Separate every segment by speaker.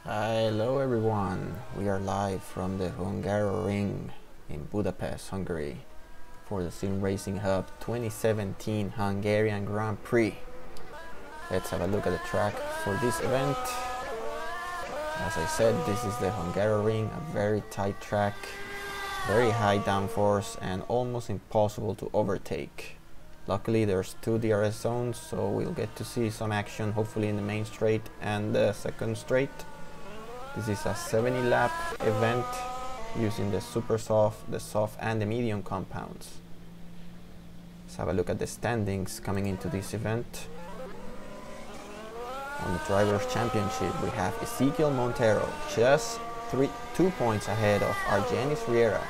Speaker 1: Hello everyone, we are live from the Hungarian in Budapest, Hungary for the SimRacingHub 2017 Hungarian Grand Prix. Let's have a look at the track for this event. As I said, this is the Hungarian, a very tight track, very high downforce and almost impossible to overtake. Luckily there's two DRS zones, so we'll get to see some action hopefully in the main straight and the second straight. This is a 70 lap event using the super soft, the soft and the medium compounds. Let's have a look at the standings coming into this event. On the Drivers' Championship we have Ezequiel Montero just 2 points ahead of Argenis Riera,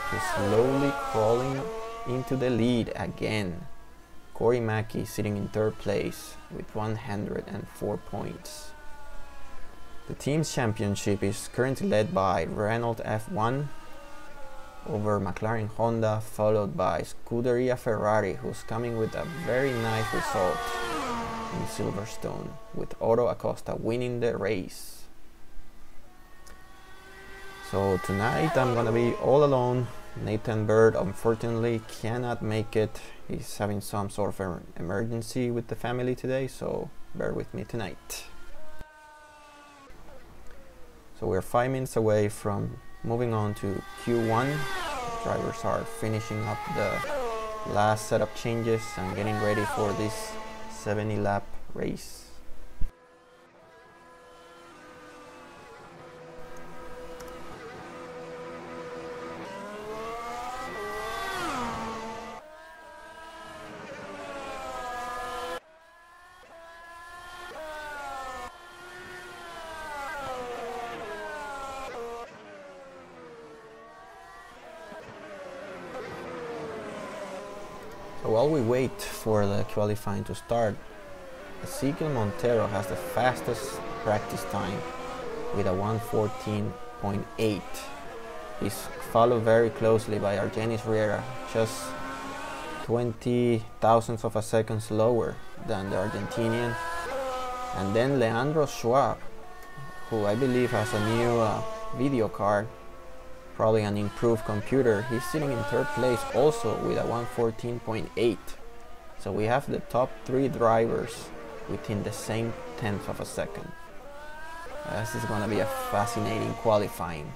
Speaker 1: who's slowly crawling into the lead again. Corey Mackey sitting in third place with 104 points. The team's championship is currently led by Renault F1 over McLaren Honda, followed by Scuderia Ferrari, who's coming with a very nice result in Silverstone, with Otto Acosta winning the race. So tonight I'm gonna be all alone. Nathan Bird unfortunately cannot make it. He's having some sort of an emergency with the family today, so bear with me tonight. So we're 5 minutes away from moving on to Q1. Drivers are finishing up the last setup changes and getting ready for this 70 lap race. So while we wait for the qualifying to start, Ezequiel Montero has the fastest practice time with a 1:14.8. He's followed very closely by Argenis Riera, just 20 thousandths of a second slower than the Argentinian. And then Leandro Schwab, who I believe has a new video card, probably an improved computer. He's sitting in third place also with a 1:14.8. So we have the top 3 drivers within the same tenth of a second. This is gonna be a fascinating qualifying.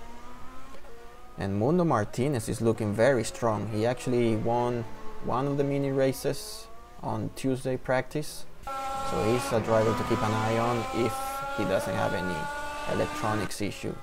Speaker 1: And Mundo Martinez is looking very strong. He actually won one of the mini races on Tuesday practice. So he's a driver to keep an eye on if he doesn't have any electronics issue.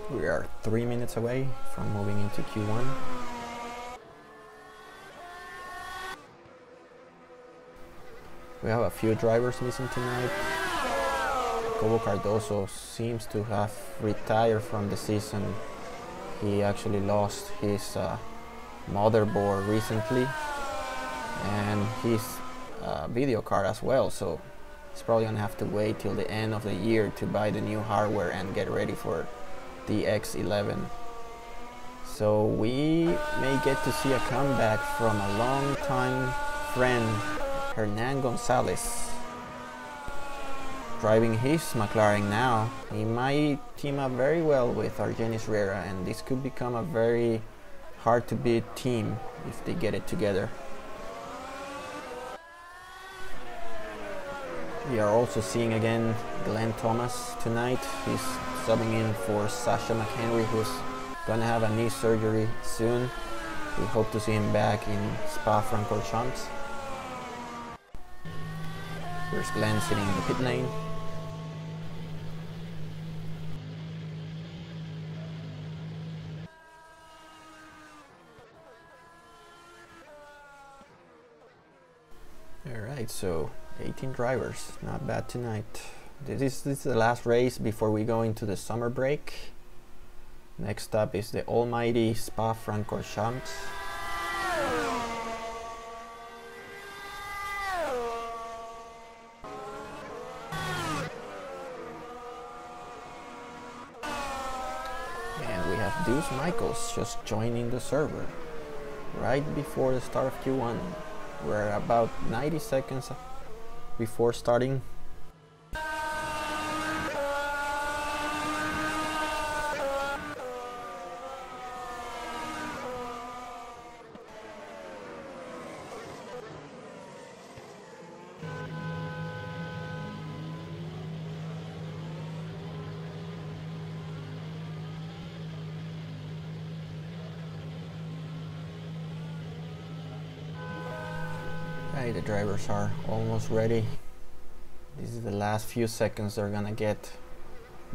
Speaker 1: We are 3 minutes away from moving into Q1. We have a few drivers missing tonight. Jacobo Cardoso seems to have retired from the season. He actually lost his motherboard recently and his video card as well, so he's probably gonna have to wait till the end of the year to buy the new hardware and get ready for the X11. So we may get to see a comeback from a long-time friend, Hernan Gonzalez. Driving his McLaren now, he might team up very well with Argenis Riera, and this could become a very hard to beat team if they get it together. We are also seeing again Glenn Thomas tonight. He's subbing in for Sasha McHenry, who's gonna have a knee surgery soon. We hope to see him back in Spa-Francorchamps. Here's Glenn sitting in the pit lane. Alright, so 18 drivers, not bad tonight. This is the last race before we go into the summer break. Next up is the almighty Spa-Francorchamps. Deuce Michaels just joining the server right before the start of Q1. We're about 90 seconds before starting. Okay, the drivers are almost ready. This is the last few seconds they're gonna get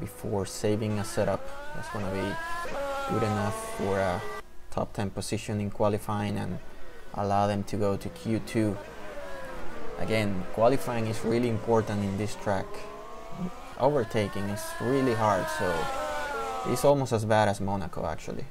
Speaker 1: before saving a setup that's gonna be good enough for a top 10 position in qualifying and allow them to go to Q2. Again, qualifying is really important in this track. Overtaking is really hard, so it's almost as bad as Monaco actually.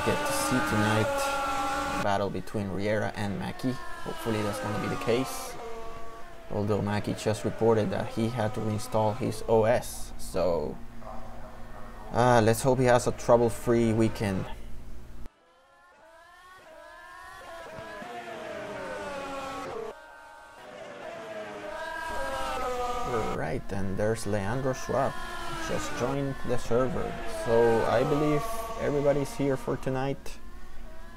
Speaker 1: Get to see tonight, battle between Riera and Mackie. Hopefully that's going to be the case, although Mackie just reported that he had to reinstall his OS, so let's hope he has a trouble-free weekend. Alright, and there's Leandro Schwab, just joined the server, so I believe everybody's here for tonight.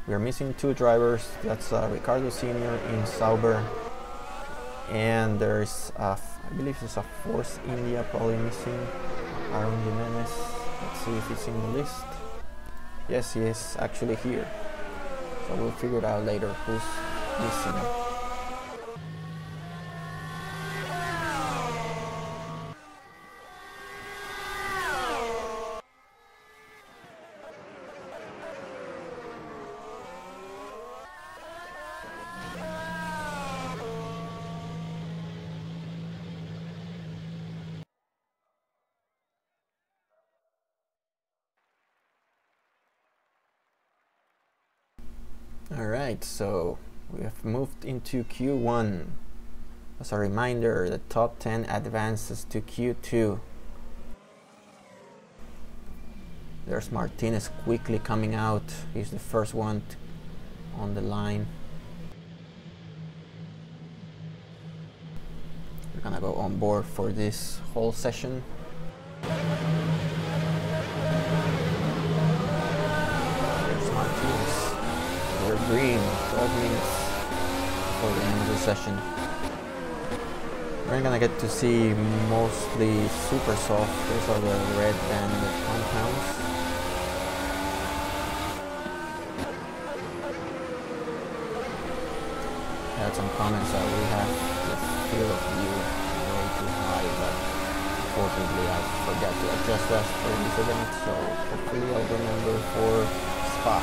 Speaker 1: We are missing two drivers. That's Ricardo Sr. in Sauber, and there's I believe there's a Force India probably missing, Aaron Jimenez. Let's see if he's in the list. Yes, he is actually here, so we'll figure it out later who's missing. Alright, so we have moved into Q1. As a reminder, the top 10 advances to Q2. There's Martinez quickly coming out. He's the first one on the line. We're gonna go on board for this whole session. There's Martinez. We're green, 12 minutes before the end of the session. We're gonna get to see mostly super soft. Those are the red banded compounds. I had some comments that we have the field of view way too high, but unfortunately I forgot to adjust that for this event, so hopefully I'll remember for Spa.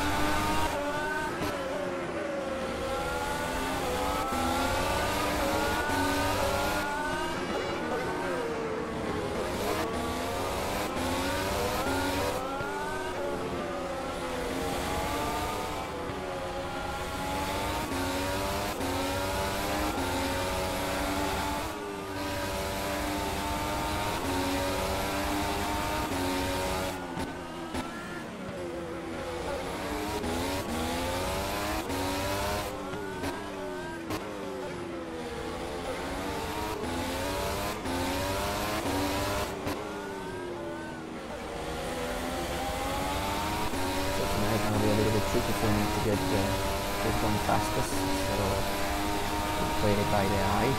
Speaker 1: Tricky for me to get this one fastest, so we'll play it by the eye.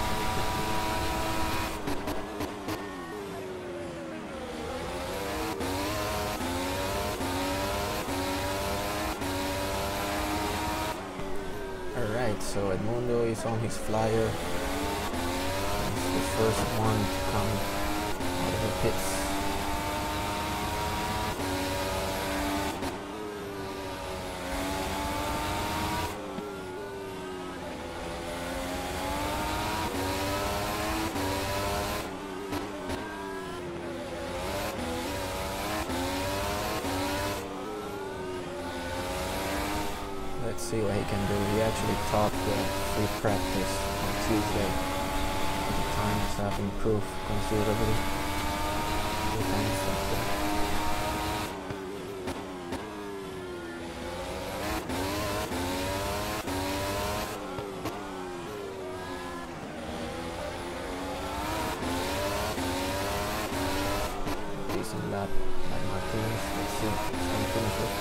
Speaker 1: Alright, so Edmundo is on his flyer. He's the first one to come out of the pits. Let's see what he can do. He actually taught the free practice. Tuesday. The times have improved considerably. Decent lap by Martinez. Let's see if it's going to finish it.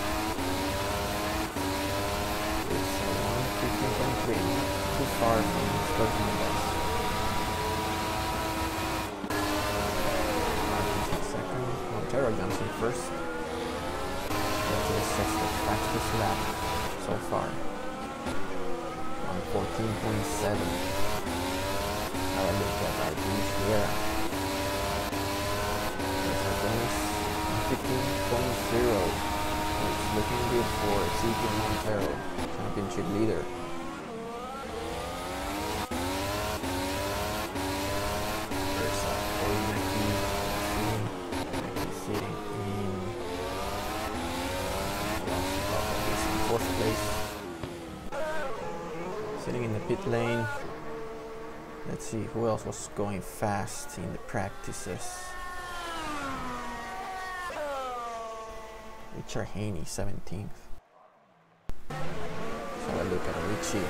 Speaker 1: It's a 1:15.3, not too far from his personal best. Martinez in second. Montero jumps in first. Martinez sets the fastest lap so far. 1:14.7. Now I look at our finish here. 15.0. It's looking good for Ezekiel Montero, championship leader. There's Corey Mackey sitting in fourth place. Sitting in the pit lane. Let's see who else was going fast in the practices. Richard Haney, 17th. So I look at Richie.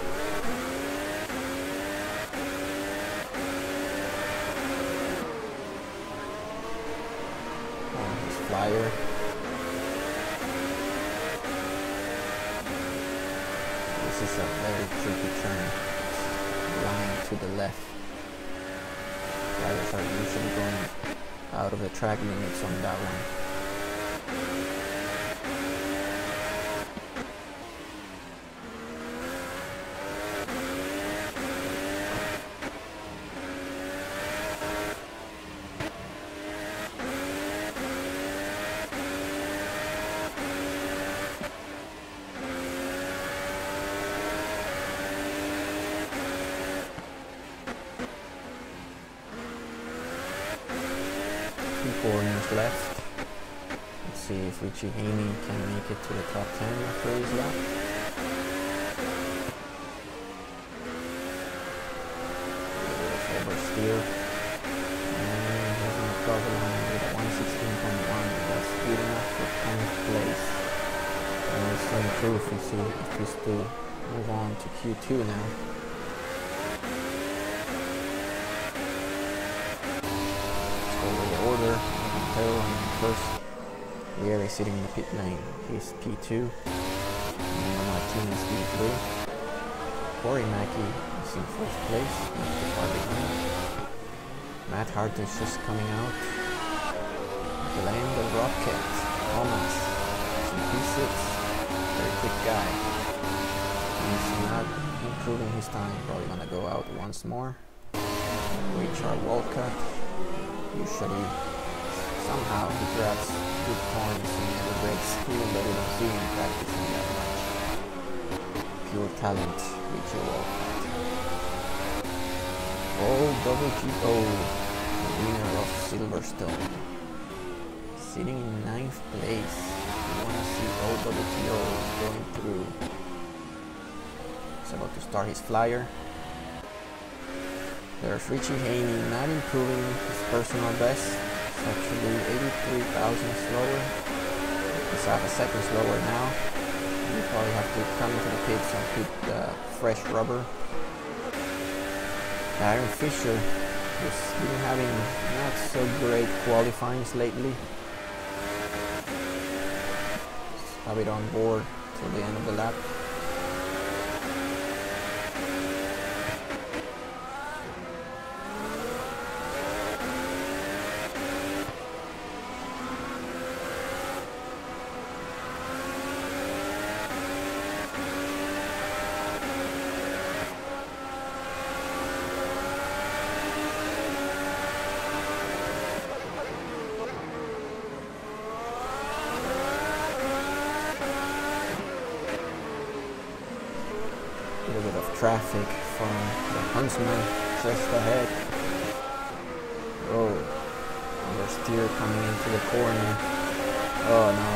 Speaker 1: On his flyer. This is a very tricky turn. Line to the left. Drivers are usually going out of the track limits on that one. Corners left. Let's see if Richie Haney can make it to the top 10 after his lap. Oversteer. And he's on the cover line with a 1:16.1. That's good enough for 10th place. And we'll still improve and see if we still move on to Q2 now. Order. Montero in first. Riera sitting in the pit lane. He's P2. And Martinez P3. Corey Mackey is in fourth place. Not too far behind. Matt Hart is just coming out. Glenn the Rocket. Thomas is in P6. Very quick guy. He's not improving his time. Probably gonna go out once more. Richard Walcott. Usually, somehow he grabs good points in every race, even though we don't see him practicing that much. Pure talent, Richard Walcott. OWGO, the winner of Silverstone. Sitting in 9th place. You want to see OWGO going through. He's about to start his flyer. There's Richie Haney, not improving his personal best. It's actually 83,000 slower. He's half a second slower now. You probably have to come into the pits and put the fresh rubber. Darren Fisher has been having not so great qualifyings lately. Just have it on board till the end of the lap. A little bit of traffic from the Huntsman just ahead. Oh, understeer coming into the corner. Oh no.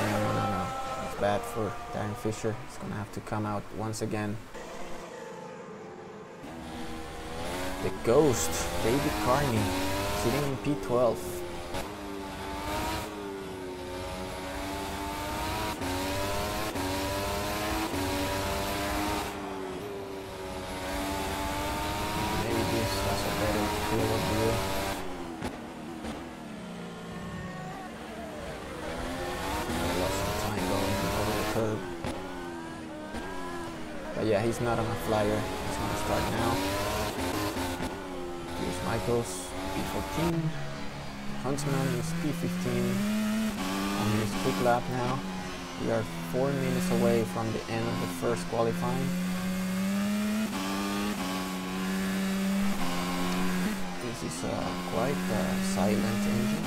Speaker 1: It's bad for Darren Fisher. He's gonna have to come out once again. The Ghost, David Carney, sitting in P12. Maybe this has a better field of view. I lost some time going over the curb. But yeah, he's not on a flyer. He's gonna start now. Here's Michaels, P14. Huntsman is P15 on his quick lap now. We are 4 minutes away from the end of the first qualifying. This is quite a silent engine.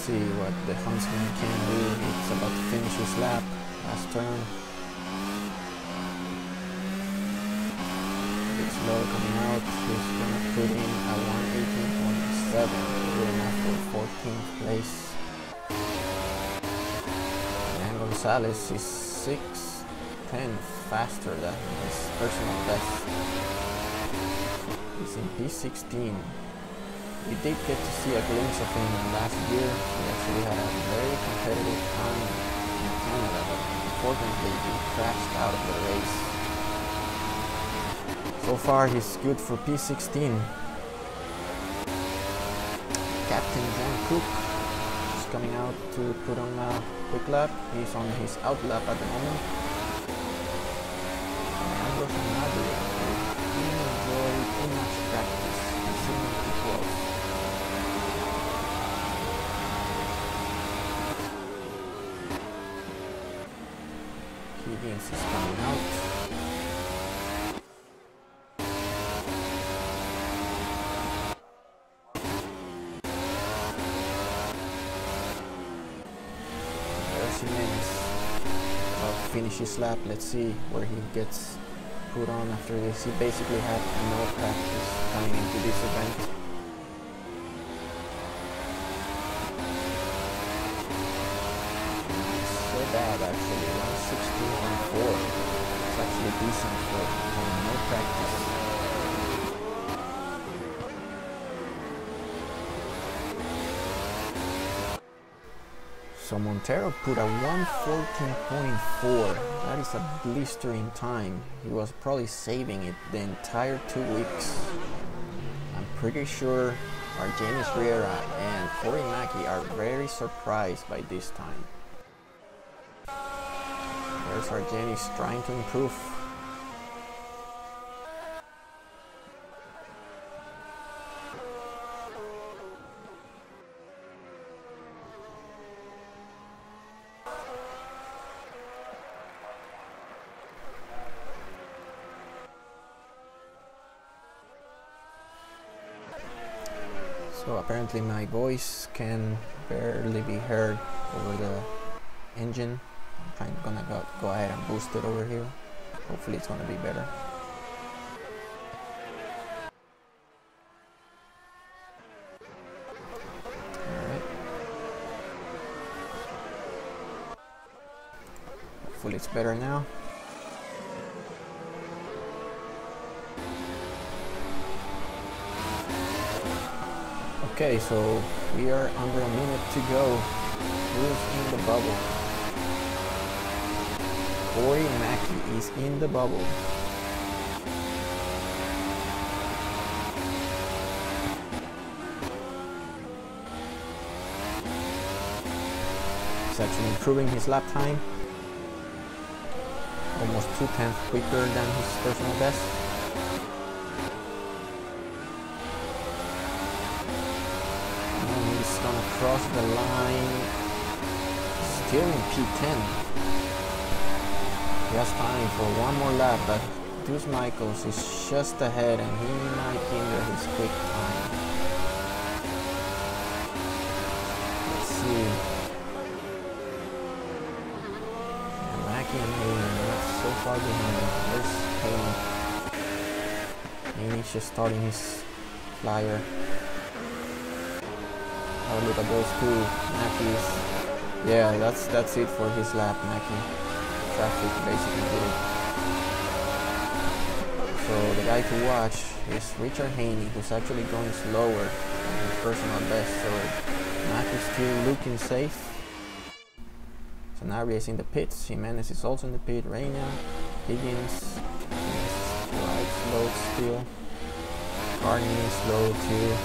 Speaker 1: See what the Huntsman can do. It's about to finish his lap, last turn. Bit slow coming out. He's gonna put in a 118.7, good enough for 14th place. And Gonzalez is 6/10 faster than his personal best. He's in P16. We did get to see a glimpse of him last year. He actually had a very competitive time in Canada, but unfortunately he crashed out of the race. So far he's good for P16. Captain John Cook is coming out to put on a quick lap. He's on his out lap at the moment. Andros and Adrian, who didn't enjoy too much practice. He's sitting in P12. Higgins is coming out. There's Jimenez. I'll finish his lap. Let's see where he gets put on after this. He basically had no practice coming into this event. Bad actually, 116.4. It's actually decent for having no practice. So Montero put a 114.4. That is a blistering time. He was probably saving it the entire 2 weeks. I'm pretty sure Argenis Riera and Corey Mackey are very surprised by this time. There's Argenis trying to improve. So apparently my voice can barely be heard over the engine. I'm gonna go ahead and boost it over here. Hopefully it's gonna be better. Alright. Hopefully it's better now. Okay, so we are under a minute to go. Who's in the bubble? Corey Mackey is in the bubble. He's actually improving his lap time. Almost 2/10 quicker than his personal best. And he's gonna cross the line. Still in P10. He has time for one more lap, but Deuce Michaels is just ahead and he might hinder his quick time. Let's see. And Mackey and Hayden are not so far behind. There's Hayden. Hayden's just starting his flyer. Oh, look at those two Mackey's. Yeah, that's it for his lap, Mackey. Traffic basically did it. So the guy to watch is Richard Haney, who's actually going slower than his personal best. So Mackey's still looking safe. Sanabria is in the pits. Jimenez is also in the pit. Reina, Higgins, right slow still. Carney slow too.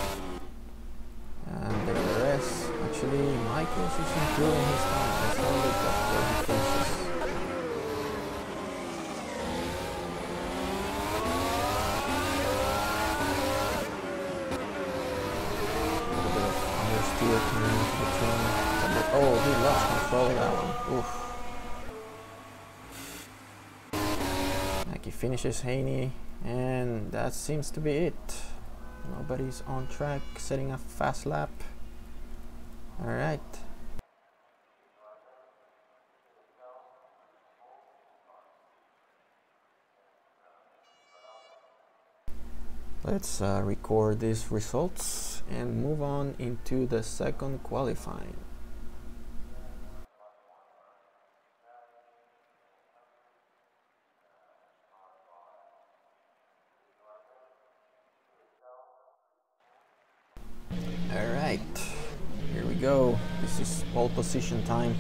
Speaker 1: And the rest, actually, Michaels is improving his time. Let's have a look at where he finishes. A little bit of understeer coming into the turn. Oh, he lost control of that one. Oof. Mackey finishes Haney, and that seems to be it. Nobody's on track, setting a fast lap. Alright. Let's record these results and move on into the second qualifying. Alright, here we go. This is pole position time.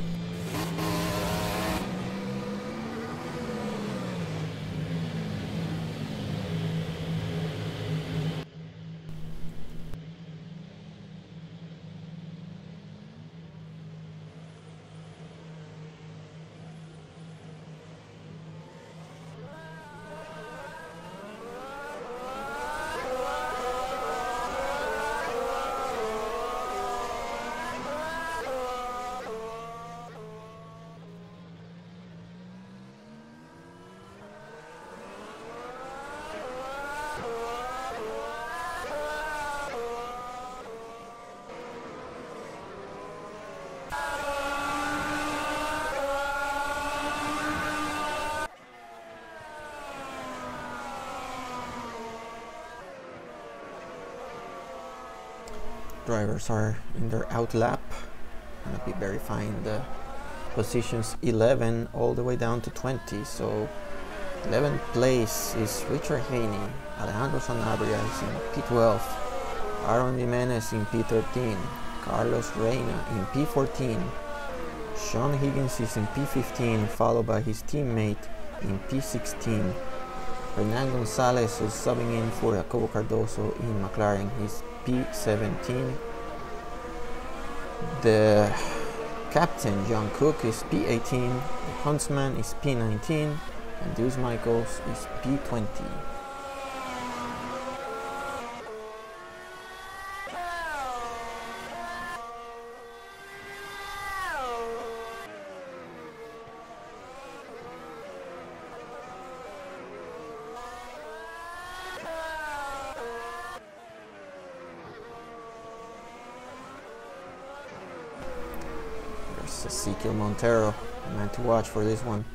Speaker 1: Drivers are in their out lap. I'm gonna be verifying the positions 11 all the way down to 20. So 11th place is Richard Haney. Alejandro Sanabria is in P12. Aaron Jimenez in P13. Carlos Reina in P14. Sean Higgins is in P15, followed by his teammate in P16. Hernan Gonzalez, who's subbing in for Jacobo Cardoso in McLaren, he's P17. The captain, John Cook, is P18. The huntsman is P19. And Deuce Michaels is P20. Ezekiel Montero, the man to watch for this one.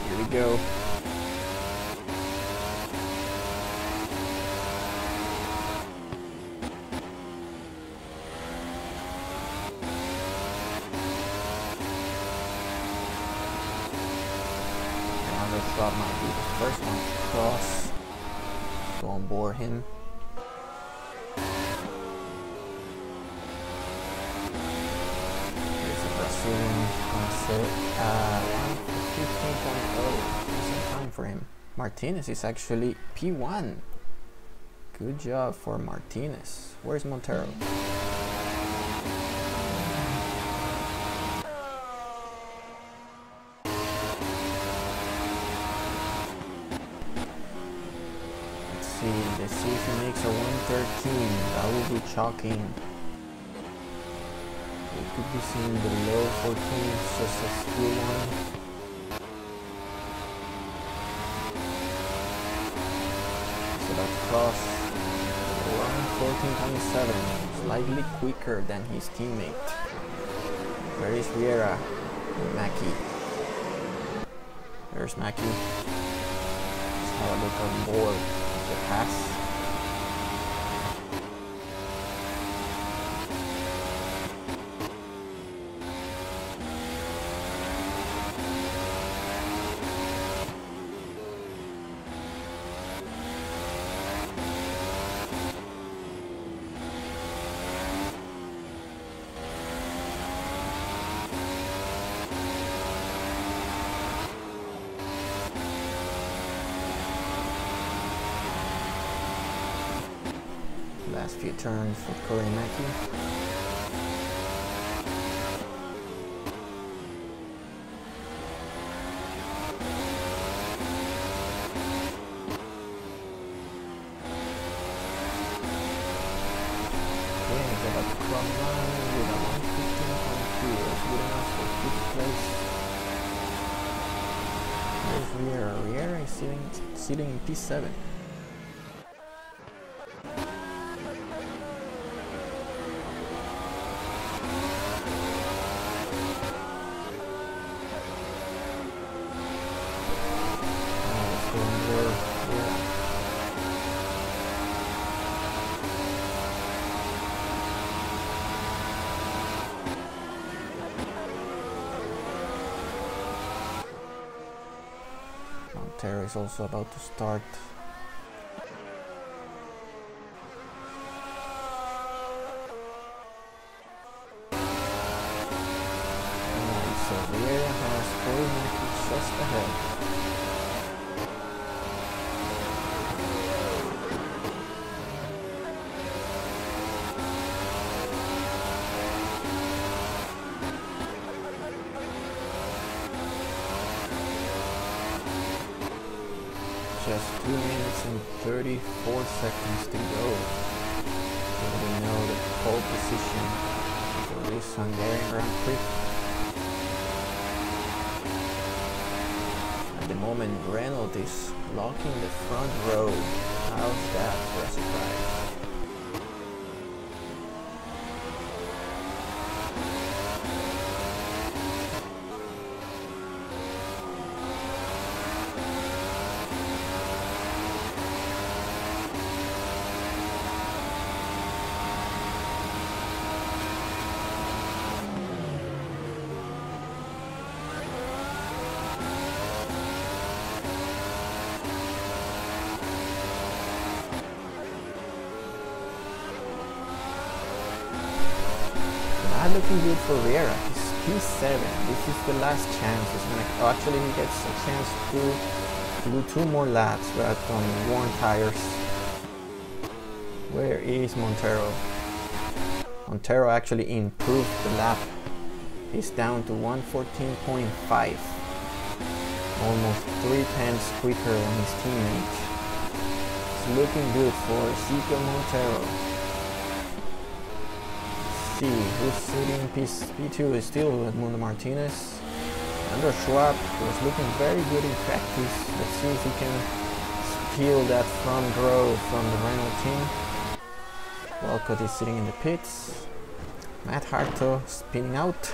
Speaker 1: Here we go. Shot might be the first one to cross. Go on board him. Here's the Brazilian concept. 1:15.0. Decent time for him. Martinez is actually P1. Good job for Martinez. Where's Montero? Let's see if he makes a 1:13. That will be shocking. We could be seeing the low 14s, just a few one. about to cross 1:14.7, slightly quicker than his teammate. Where is Vieira? Mackie. There's Mackie. Let's have a look on board. The pass. Last few turns for Corey Mackie. Okay, he's about to cross line with a 1:15.2. That's good enough for 5th place. There's Vieira. Vieira is sitting in P7. Montero is also about to start. And so Vieira has Corey Mackie just ahead. Just 2 minutes and 34 seconds to go. So we know the pole position for this Hungarian Grand Prix. At the moment, Renault is blocking the front row. How's that for a surprise? Not looking good for Vieira. He's P7. This is the last chance. He's gonna actually he gets a chance to do 2 more laps but on worn tires. Where is Montero? Montero actually improved the lap. He's down to 1:14.5. Almost 3/10 quicker than his teammate. It's looking good for Ezequiel Montero. See who's sitting in P2 is still Edmundo Martinez. Under Schwab was looking very good in practice. Let's see if he can steal that front row from the Renault team. Walcott is sitting in the pits. Matt Harto spinning out.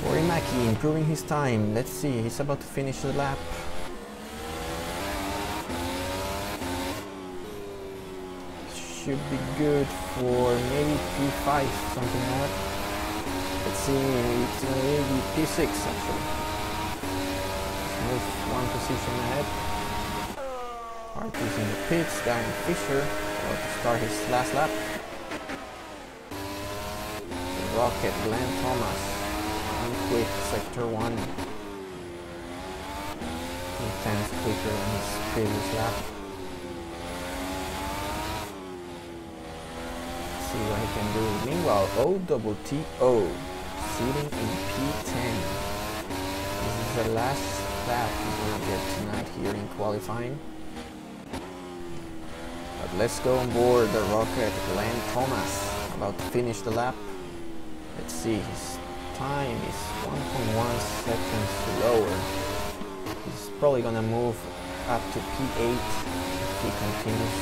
Speaker 1: Corey Mackie improving his time. Let's see, he's about to finish the lap. Should be good for maybe P5, something like that. Let's see, it's maybe P6 actually. Let's move 1 position ahead. Hart is in the pits, Darren Fisher about to start his last lap. The Rocket, Glenn Thomas, quick sector 1. 2/10 quicker than his previous lap. See what he can do. Meanwhile, OTTO sitting in P10. This is the last lap he's gonna get tonight here in qualifying. But let's go on board the Rocket. Glenn Thomas about to finish the lap. Let's see, his time is 1.1 seconds lower. He's probably gonna move up to P8. He continues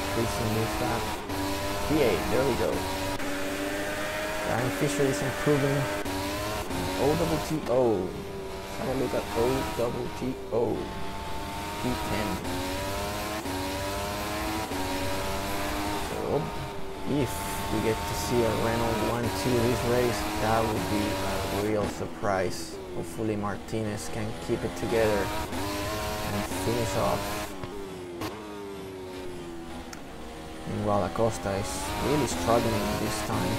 Speaker 1: increasing this lap. P8, there we go. Ryan Fisher is improving. OTTO. Let's have a look at OTTO. P10. So if we get to see a Renault 1-2 this race, that would be a real surprise. Hopefully Martinez can keep it together and finish off. Meanwhile, Acosta is really struggling this time.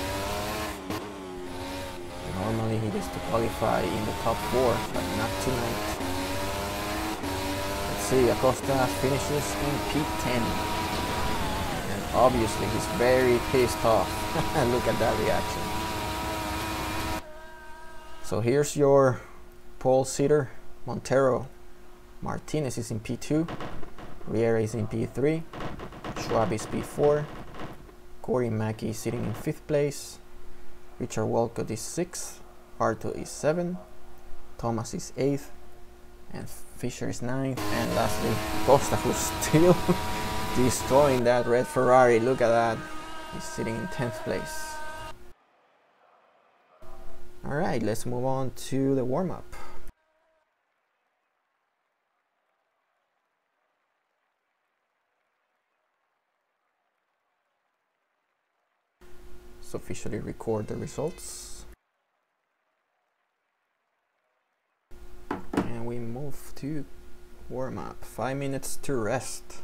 Speaker 1: Normally he gets to qualify in the top 4, but not tonight. Let's see, Acosta finishes in P10. And obviously he's very pissed off. Look at that reaction. So here's your pole sitter. Montero. Martinez is in P2. Riera is in P3. Schwab is P4. Corey Mackey is sitting in 5th place. Richard Walcott is 6th. Arto is 7th. Thomas is 8th. And Fisher is 9th. And lastly, Costa, who's still destroying that red Ferrari. Look at that. He's sitting in 10th place. Alright, let's move on to the warm-up. Let's officially record the results. And we move to warm-up. 5 minutes to rest.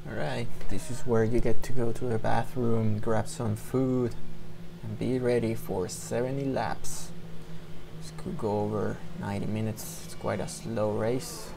Speaker 1: Alright, this is where you get to go to the bathroom, grab some food, and be ready for 70 laps. This could go over 90 minutes, it's quite a slow race.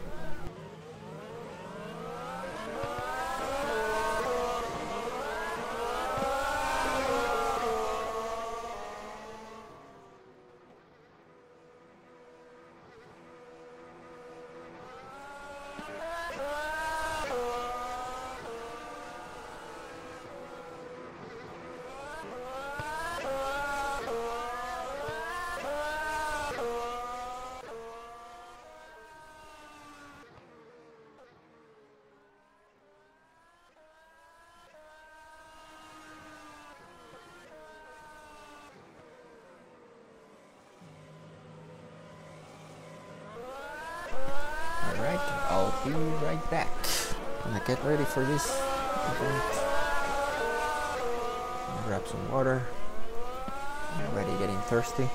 Speaker 1: I'll be right back. Gonna get ready for this event. Grab some water. I'm already getting thirsty.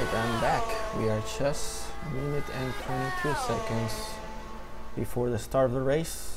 Speaker 1: Alright, I'm back. We are just a minute and 22 seconds before the start of the race.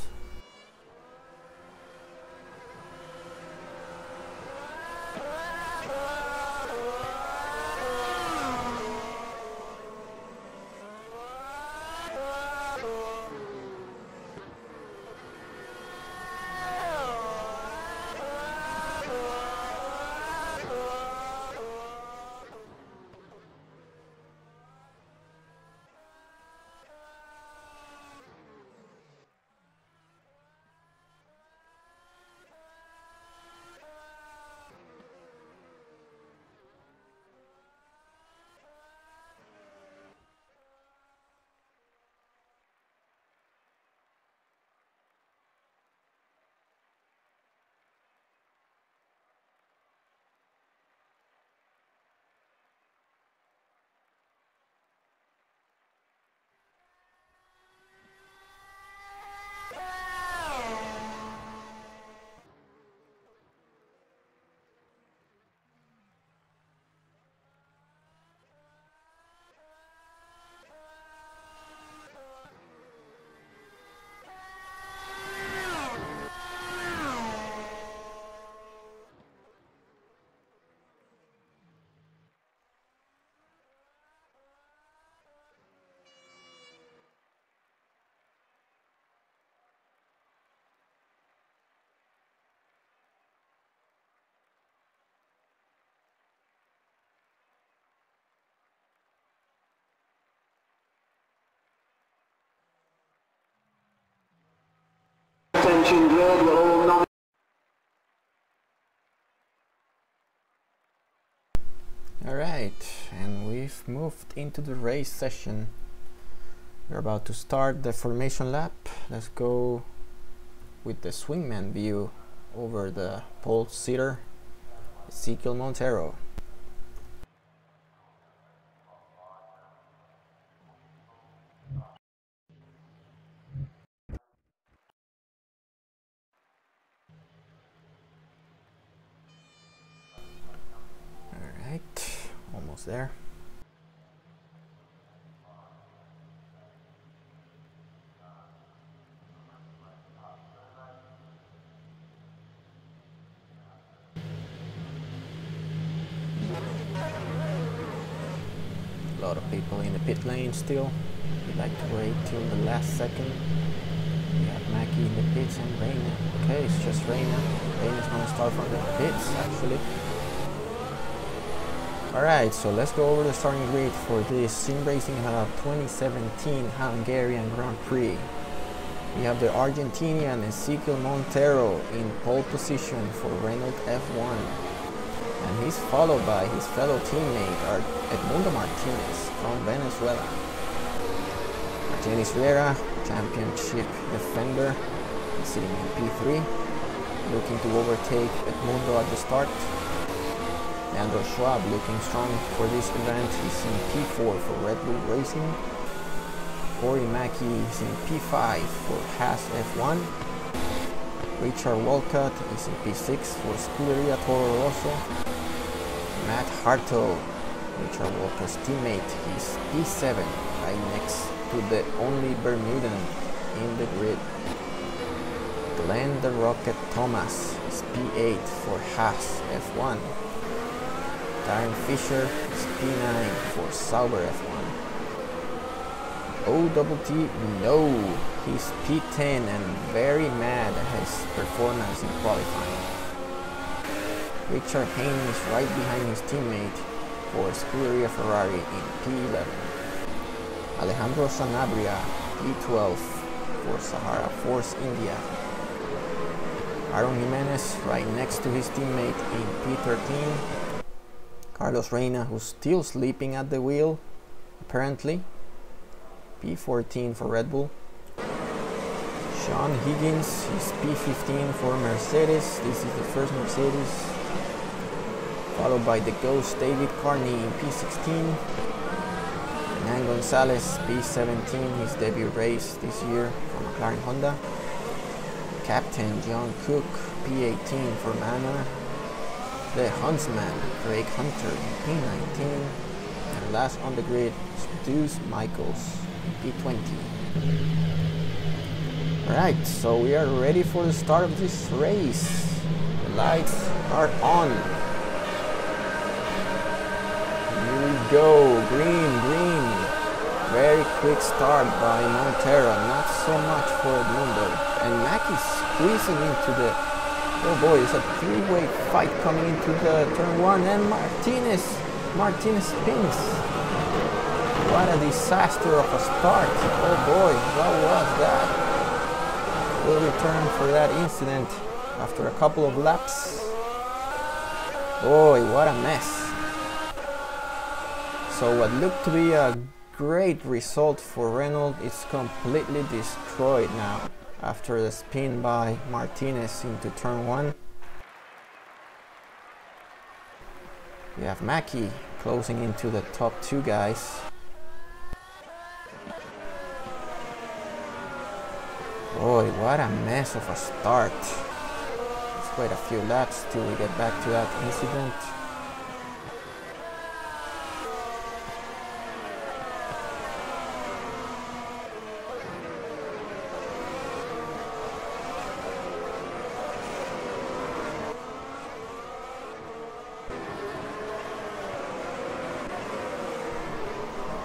Speaker 1: Alright, and we've moved into the race session. We're about to start the formation lap. Let's go with the swingman view over the pole sitter, Ezequiel Montero. Alright, almost there. A lot of people in the pit lane still. We like to wait till the last second. We have Mackie in the pits and Reina. Okay, it's just Reina. Reina's gonna start from the pits actually. Alright, so let's go over the starting grid for this SimRacingHub 2017 Hungarian Grand Prix. We have the Argentinian Ezequiel Montero in pole position for Renault F1. And he's followed by his fellow teammate Edmundo Martinez from Venezuela. Martinez Rivera, championship defender, is sitting in P3, looking to overtake Edmundo at the start. Leandro Schwab looking strong for this event, he's in P4 for Red Bull Racing. Corey Mackey is in P5 for Haas F1. Richard Walcott is in P6 for Scuderia Toro Rosso. Matt Hartle, Richard Walker's teammate, is P7, right next to the only Bermudan in the grid. Glenn the Rocket Thomas is P8 for Haas F1. Darren Fisher is P9 for Sauber F1. OWT, no, he's P10 and very mad at his performance in qualifying. Richard Hayne is right behind his teammate for Scuderia Ferrari in P11. Alejandro Sanabria, P12 for Sahara Force India. Aaron Jimenez right next to his teammate in P13. Carlos Reina, who's still sleeping at the wheel, apparently. P14 for Red Bull. Sean Higgins is P15 for Mercedes. This is the first Mercedes. Followed by the Ghost David Carney in P16. Hernan Gonzalez, P17, his debut race this year for McLaren Honda. Captain John Cook, P18 for Manor. The Huntsman, Craig Hunter in P19. And last on the grid is Deuce Michaels in P20. Alright, so we are ready for the start of this race. The lights are on. Here we go, green. Very quick start by Montero, not so much for Edmundo. And Mackie squeezing into the... Oh boy, it's a three-way fight coming into the turn one, and Martinez spins. What a disaster of a start. Oh boy, what was that? We'll return for that incident after a couple of laps. Boy, what a mess. So what looked to be a great result for Renault is completely destroyed now after the spin by Martinez into turn one. We have Mackie closing into the top two guys. Boy, what a mess of a start. Let's wait a few laps till we get back to that incident.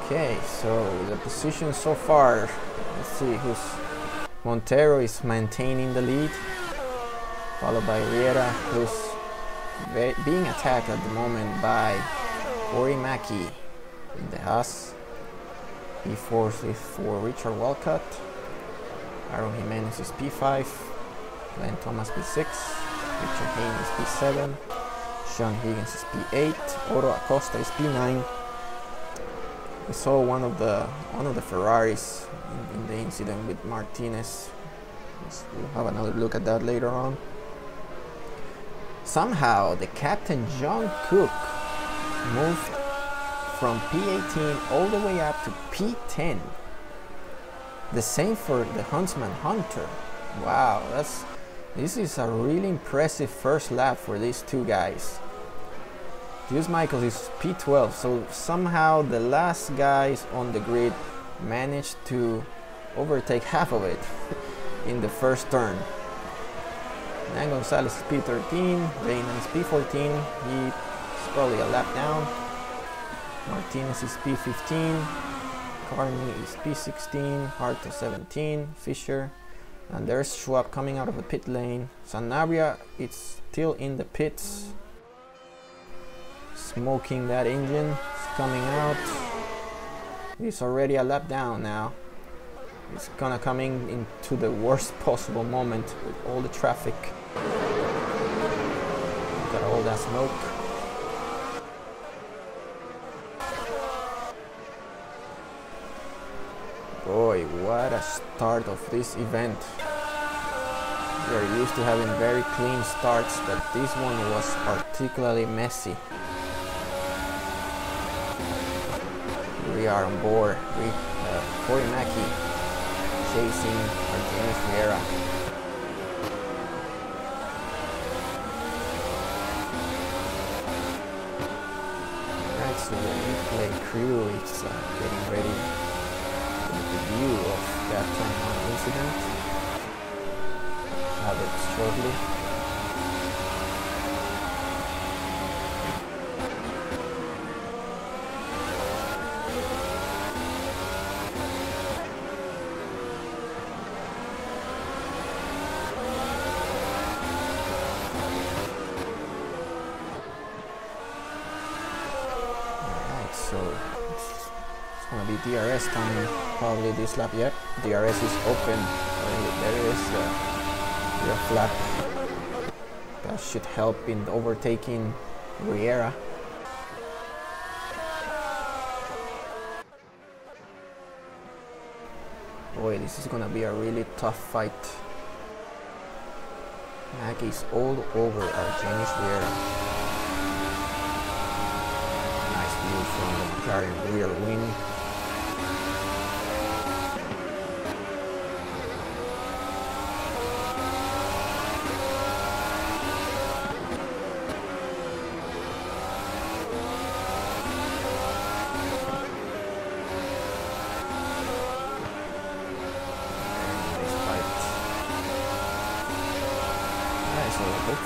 Speaker 1: Okay, so the position so far, let's see who's... Montero is maintaining the lead, followed by Riera, who's being attacked at the moment by Corey Mackie in the Haas. P4 is for Richard Walcott. Aaron Jimenez is P5, Glenn Thomas P6, Richard Haynes is P7, Sean Higgins is P8, Oro Acosta is P9. We saw one of the Ferraris in the incident with Martinez. We'll have another look at that later on. Somehow the captain John Cook moved from P18 all the way up to P10. The same for the Huntsman Hunter. Wow, this is a really impressive first lap for these two guys. Deuce Michaels is P12, so somehow the last guys on the grid managed to overtake half of it in the first turn. Dan Gonzalez is P13, Reina is P14, he's probably a lap down. Martinez is P15, Carney is P16, Harta 17, Fisher, and there's Schwab coming out of the pit lane. Sanabria is still in the pits, smoking that engine. It's coming out. He's already a lap down now. It's gonna coming into the worst possible moment with all the traffic. Got all that smoke. Boy, what a start of this event. We are used to having very clean starts, but this one was particularly messy. We are on board with Corey Mackie chasing Martinez Riera. Alright, so the replay crew is getting ready with the view of that turn one incident. Have it shortly. So it's gonna be DRS time probably this lap. Yep, DRS is open. There is the flap. That should help in overtaking Riera. Boy, this is gonna be a really tough fight. Mackey's all over Argenis Riera. From the McLaren rear wing.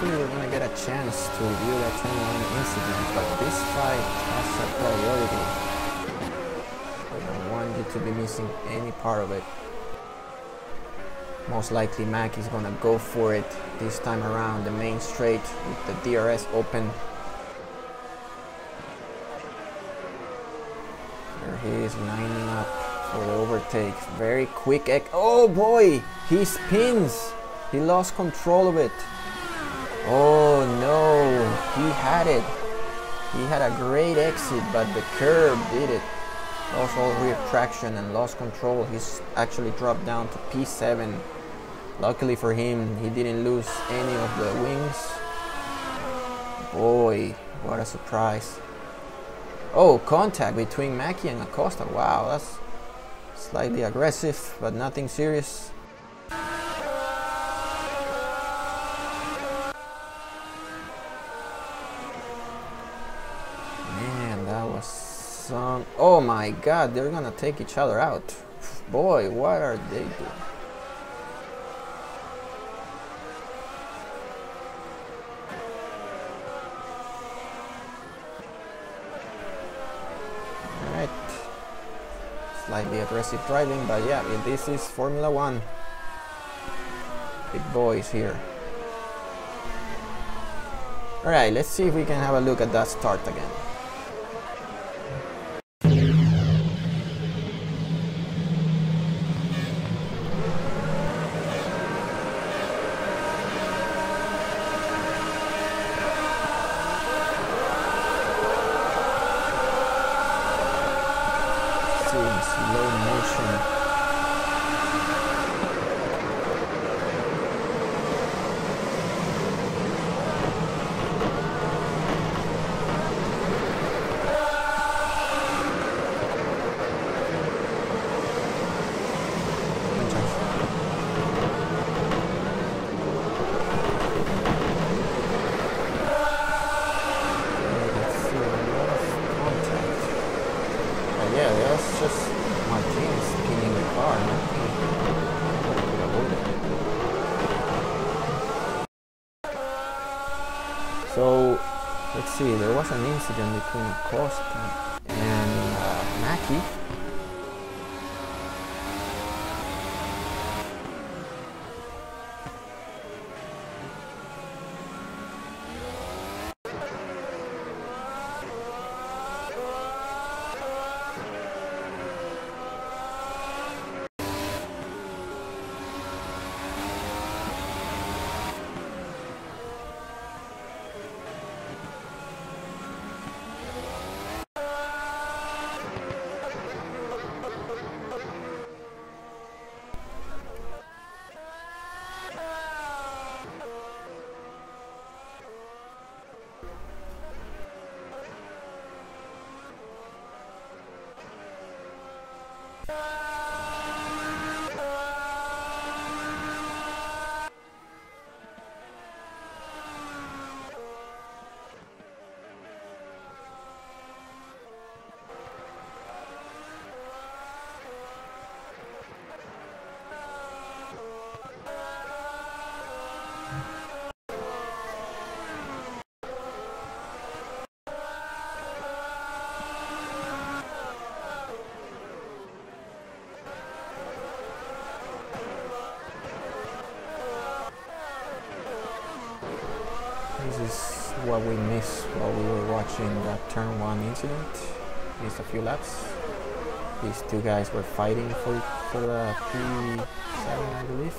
Speaker 1: hopefully we're gonna get a chance to review that turn 1 incident, but this fight has a priority. I don't want you to be missing any part of it. Most likely Mac is gonna go for it this time around, the main straight with the DRS open. There he is lining up for the overtake. Very quick. Oh boy! He spins! He lost control of it. Oh no! He had it. He had a great exit, but the curb did it. Lost all rear traction and lost control. He's actually dropped down to P7. Luckily for him, he didn't lose any of the wings. Boy, what a surprise. Oh, contact between Mackie and Acosta. Wow, that's slightly aggressive, but nothing serious. Man, that was some... Oh my god, they're gonna take each other out. Boy, what are they doing? Slightly aggressive driving, but yeah, this is Formula 1. Big boys here. Alright, let's see if we can have a look at that start again. Slow motion. Yeah, that's just Martinez spinning the car. So, let's see, there was an incident between Acosta and Mackie. This is what we missed while we were watching that turn 1 incident. Missed a few laps. These two guys were fighting for the P7, I believe.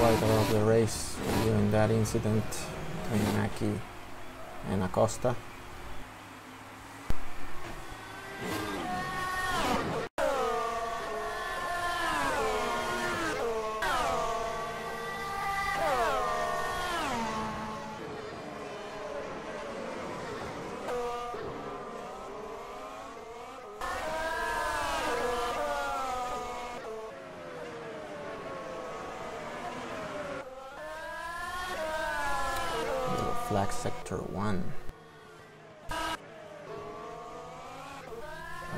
Speaker 1: quite a lot of the race during that incident between Mackie and Acosta. Flag sector 1.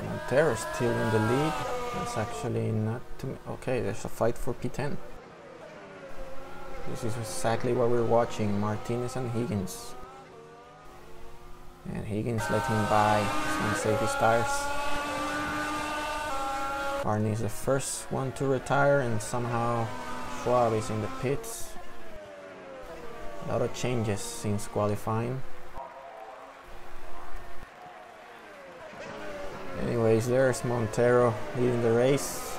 Speaker 1: Montero still in the lead. It's actually not too... Okay, there's a fight for P10. This is exactly what we're watching. Martinez and Higgins. And Higgins let him buy some safety tires. Carney is the first one to retire, and somehow Schwab is in the pits. A lot of changes since qualifying. Anyways, there's Montero leading the race,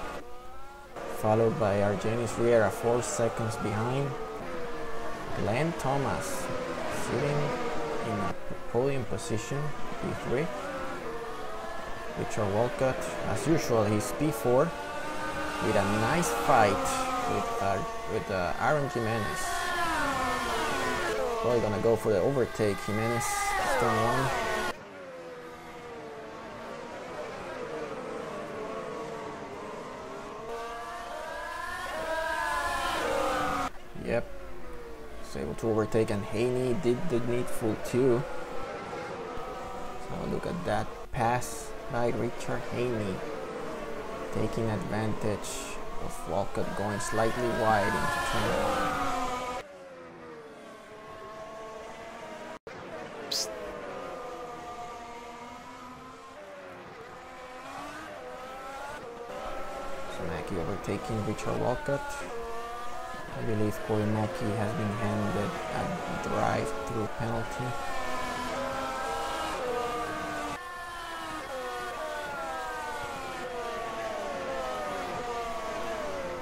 Speaker 1: followed by Argenis Riera 4 seconds behind. Glenn Thomas sitting in a podium position, P3. Richard Walcott, as usual, he's P4 with a nice fight with Aaron Jimenez. Probably gonna go for the overtake. Jimenez, turn 1. Yep, was able to overtake, and Haney did the needful too. So look at that pass by Richard Haney, taking advantage of Walcott going slightly wide into turn 1. Mackie overtaking Richard Walcott. I believe Corey Mackie has been handed a drive-through penalty.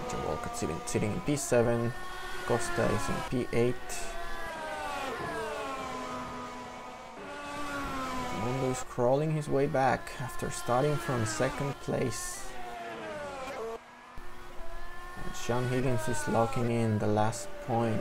Speaker 1: Richard Walcott sitting in P7. Costa is in P8. Mundo is crawling his way back after starting from second place. Sean Higgins is locking in the last point.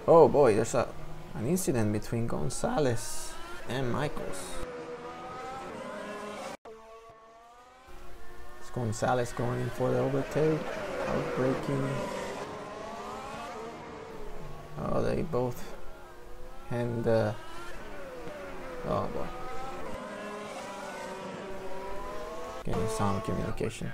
Speaker 1: Oh boy, there's an incident between Gonzalez and Michaels. It's Gonzalez going in for the overtake, outbraking. Oh, they both hand the... Oh boy. Getting some communication.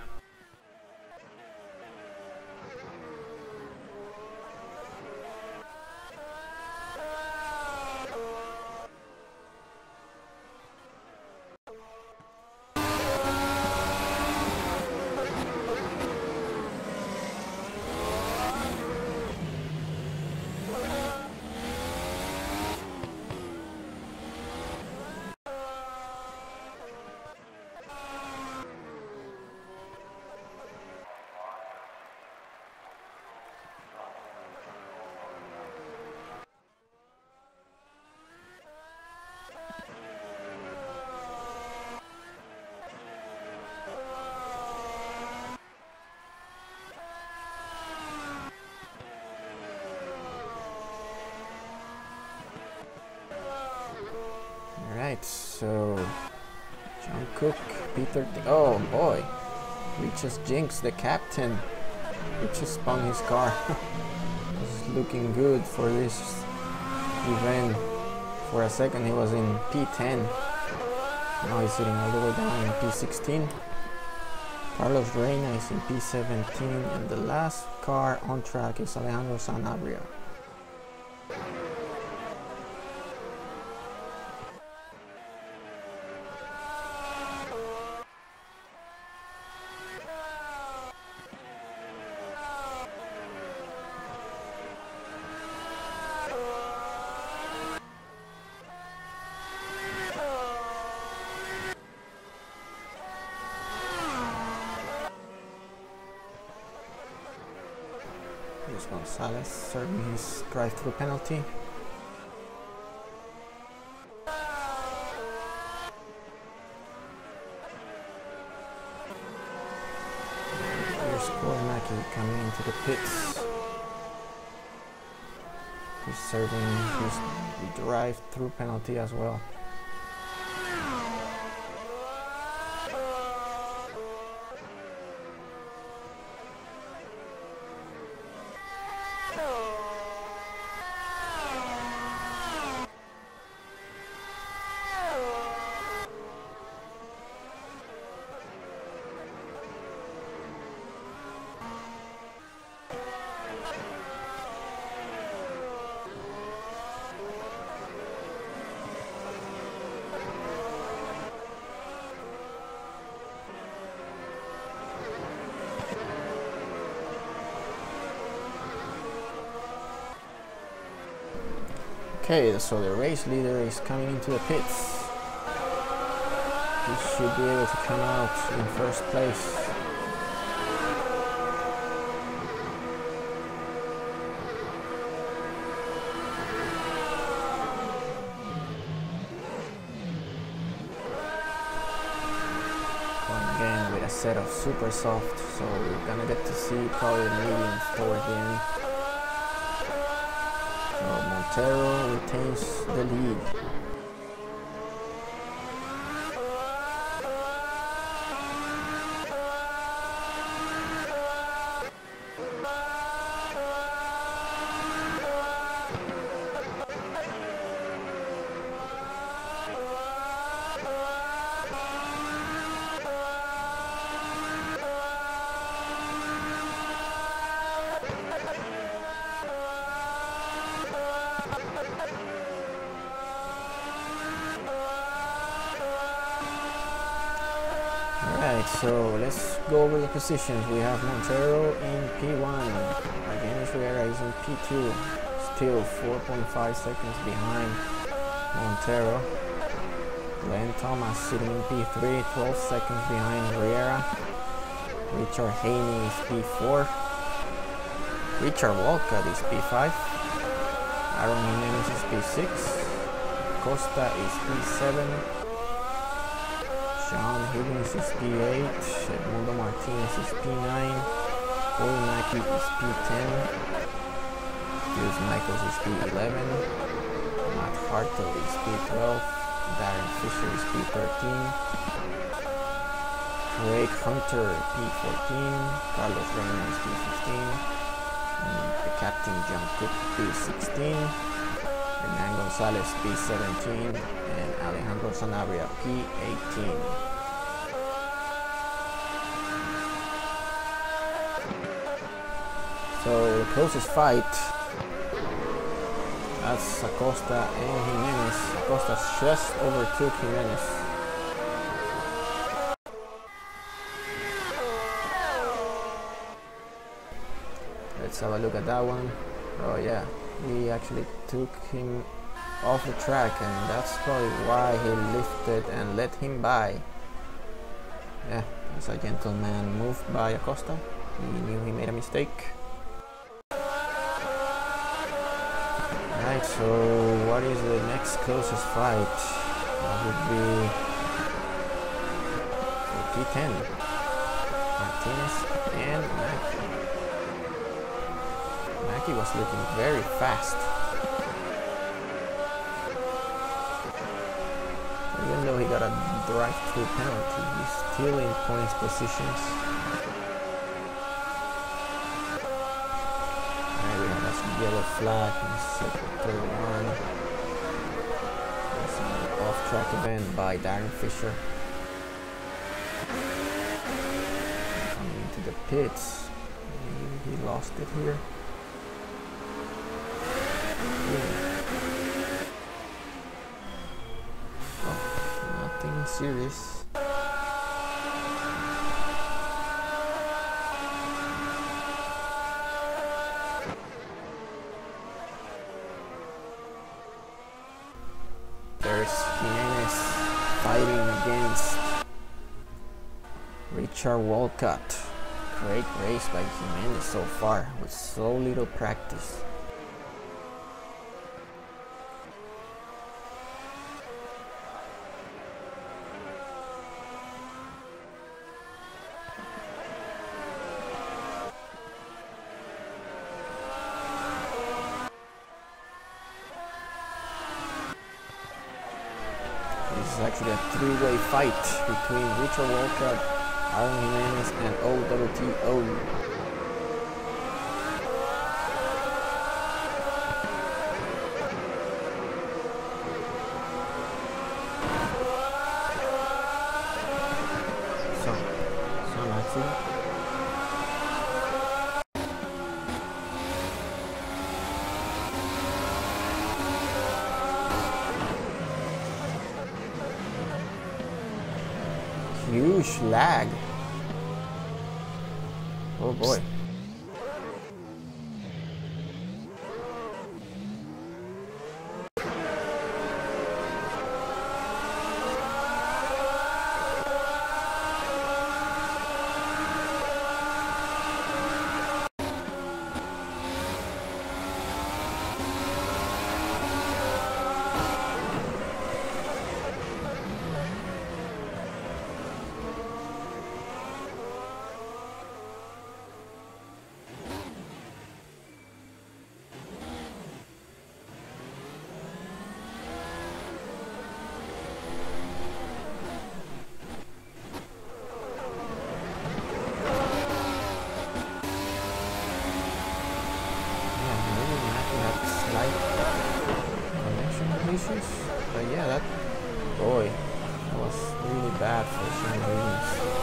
Speaker 1: So John Cook, Peter, oh boy, we just jinxed the captain. He just spun his car. It's looking good for this event. For a second he was in P10. Now he's sitting all the way down in P16. Carlos Reina is in P17, and the last car on track is Alejandro Sanabria. Luis Gonzalez serving his drive-through penalty. Here's Mackie coming into the pits. He's serving his drive-through penalty as well. Okay, so the race leader is coming into the pits. He should be able to come out in first place. Going again with a set of super soft, so we're gonna get to see probably the mediums towards the end. Montero retains the lead. So let's go over the positions. We have Montero in P1, again Riera is in P2, still 4.5 seconds behind Montero. Glenn Thomas sitting in P3, 12 seconds behind Riera. Richard Haney is P4. Richard Walcott is P5. Aaron Jimenez is P6. Costa is P7. John Higgins is P8, Edmundo Martinez is P9, Corey Mackey is P10, Hughes Michaels is P11, Matt Hartle is P12, Darren Fisher is P13, Craig Hunter P14, Carlos Reina is P15, the captain John Cook P16, Hernan Gonzalez P17, and Alejandro Sanabria P18. So the closest fight, that's Acosta and Jimenez. Acosta just overtook Jimenez. Let's have a look at that one. Oh yeah, he actually took him off the track, and that's probably why he lifted and let him by. Yeah, as a gentleman moved by Acosta. He knew he made a mistake. Alright, so what is the next closest fight? That would be P10. Martinez and Mackey. Mackey was looking very fast. Even though he got a drive-through penalty, he's still in points positions. Alright, we have a yellow flag in sector 1. There's an off-track event by Darren Fisher. Coming into the pits. Maybe he lost it here. Nothing serious. There's Jimenez fighting against Richard Walcott. Great race by Jimenez so far with so little practice. This is actually a three-way fight between Richard Walcott, Aaron Jimenez and OWTO. Some accident. Huge lag. Oh boy. But yeah, that boy, that was really bad for SimRacing.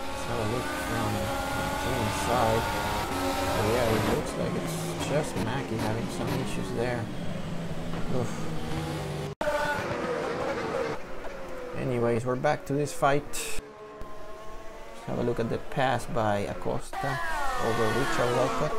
Speaker 1: Let's have a look from the inside. But yeah, it looks like it's just Mackie having some issues there. Oof. Anyways, we're back to this fight. Have a look at the pass by Acosta over Richard Walcott.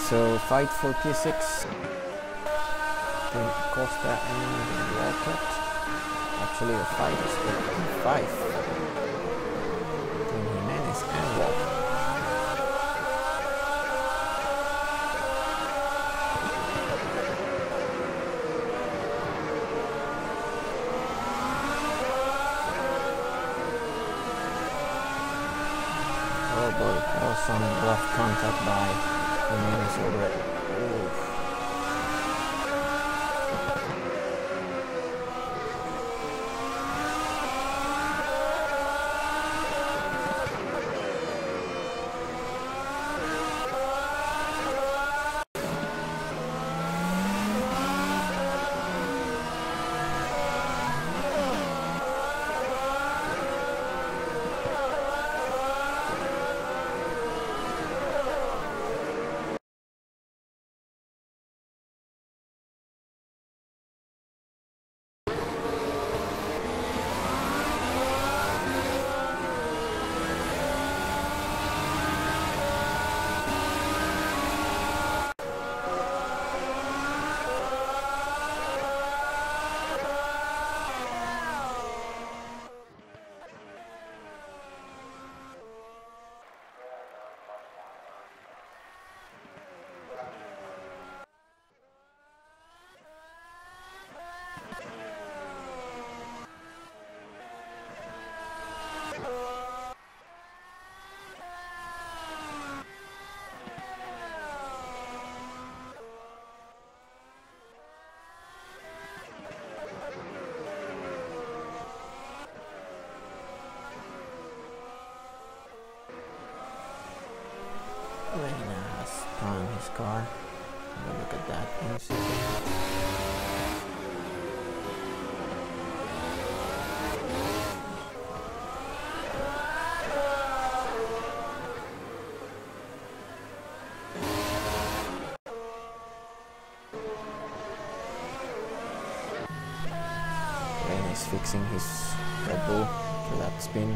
Speaker 1: So fight for P6 between Costa and Walcott. Actually the fight is for P5 between Jimenez and Walcott. Oh boy, that was some rough contact by Jimenez over it. Oof. nice car. Look at that insect. And he's fixing his Red Bull for that spin.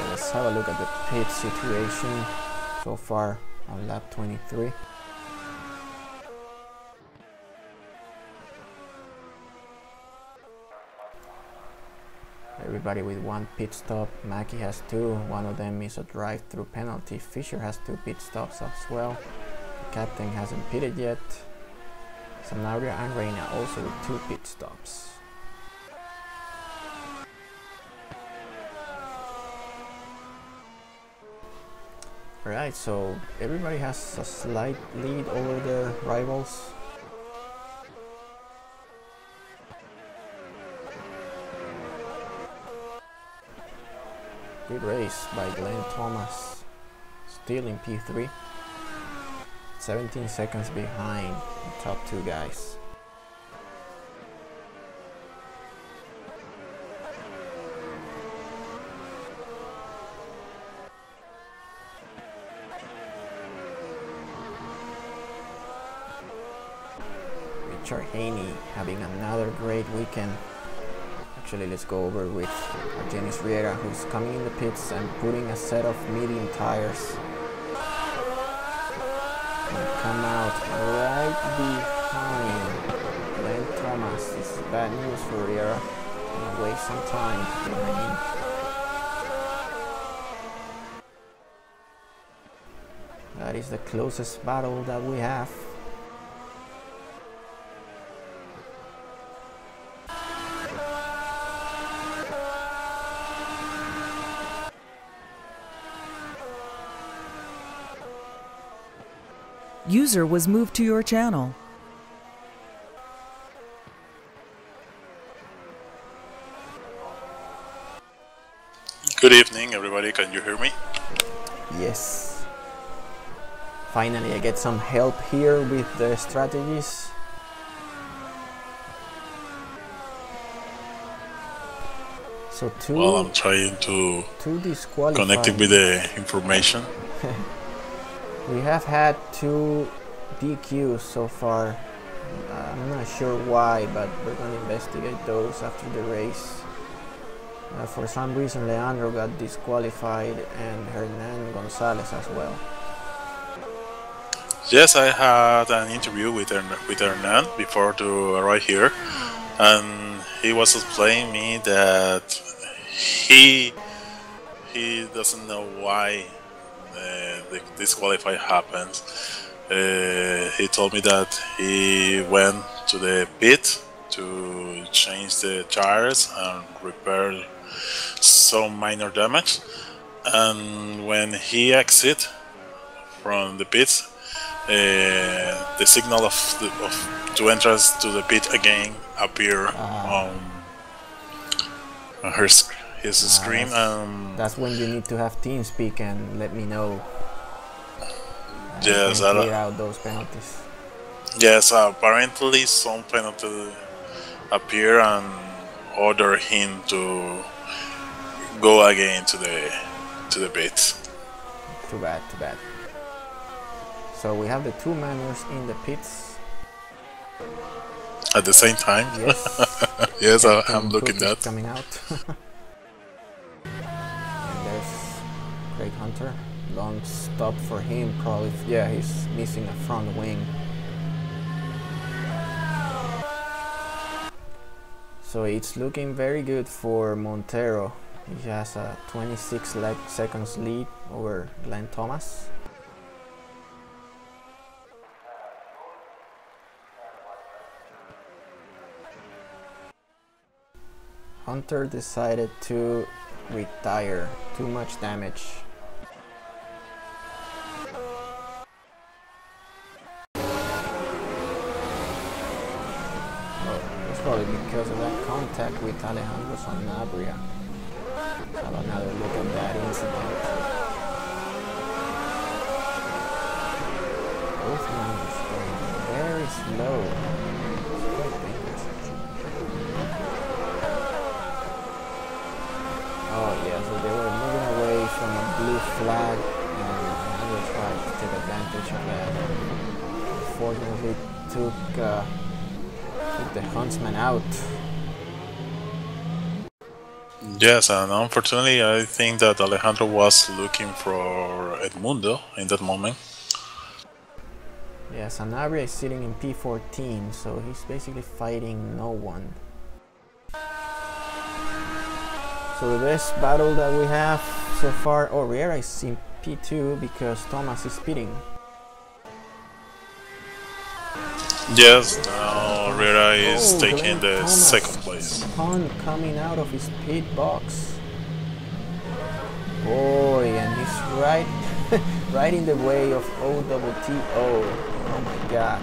Speaker 1: Let's have a look at the pit situation so far on lap 23. Everybody with one pit stop. Mackie has two. One of them is a drive-through penalty. Fisher has 2 pit stops as well. The captain hasn't pitted yet. Sanabria and Reina also with 2 pit stops. Alright, so everybody has a slight lead over their rivals. Good race by Glenn Thomas, still in P3, 17 seconds behind the top 2 guys. Richard Haney having another great weekend. Actually, let's go over with Argenis Riera, who's coming in the pits and putting a set of medium tires. And come out right behind Glenn Thomas. This is bad news for Riera. Gonna waste some time behind him. That is the closest battle that we have.
Speaker 2: User was moved to your channel.
Speaker 3: Good evening, everybody. Can you hear me?
Speaker 1: Yes. Finally, I get some help here with the strategies. So
Speaker 3: Well, I'm trying to connect it with the information.
Speaker 1: We have had 2 DQs so far. I'm not sure why, but we're going to investigate those after the race. For some reason, Leandro got disqualified and Hernan Gonzalez as well.
Speaker 3: Yes, I had an interview with Hernan before to arrive here, and he was explaining me that he doesn't know why the disqualify happens. He told me that he went to the pit to change the tires and repair some minor damage, and when he exit from the pits, the signal to entrance to the pit again appear on his screen.
Speaker 1: That's when you need to have TeamSpeak and let me know.
Speaker 3: Yes,
Speaker 1: clear out those penalties.
Speaker 3: Yes, apparently some penalty appear and order him to go again to the pit.
Speaker 1: Too bad. So we have the 2 manuals in the pits
Speaker 3: at the same time.
Speaker 1: Yes.
Speaker 3: Yes, I'm looking at that.
Speaker 1: Coming out. And there's Craig Hunter. Long stop for him, probably. Yeah, he's missing a front wing. So it's looking very good for Montero. He has a 26 seconds lead over Glenn Thomas. Hunter decided to retire. Too much damage. probably because of that contact with Alejandro Sanabria. Let's have another look at that incident. Both runners going very slow. It's quite dangerous actually. Oh yeah, so they were moving away from a blue flag and Alejandro tried to take advantage of that. Unfortunately took the huntsman out.
Speaker 3: Yes, and unfortunately I think that Alejandro was looking for Edmundo in that moment.
Speaker 1: Yeah, Sanabria is sitting in P14, so he's basically fighting no one. So the best battle that we have so far, oh, Riera is in P2 because Thomas is speeding.
Speaker 3: Yes, now Riera is taking the
Speaker 1: Thomas,
Speaker 3: second place.
Speaker 1: Pun coming out of his pit box. Boy, and he's right, right in the way of OTTO. Oh my God.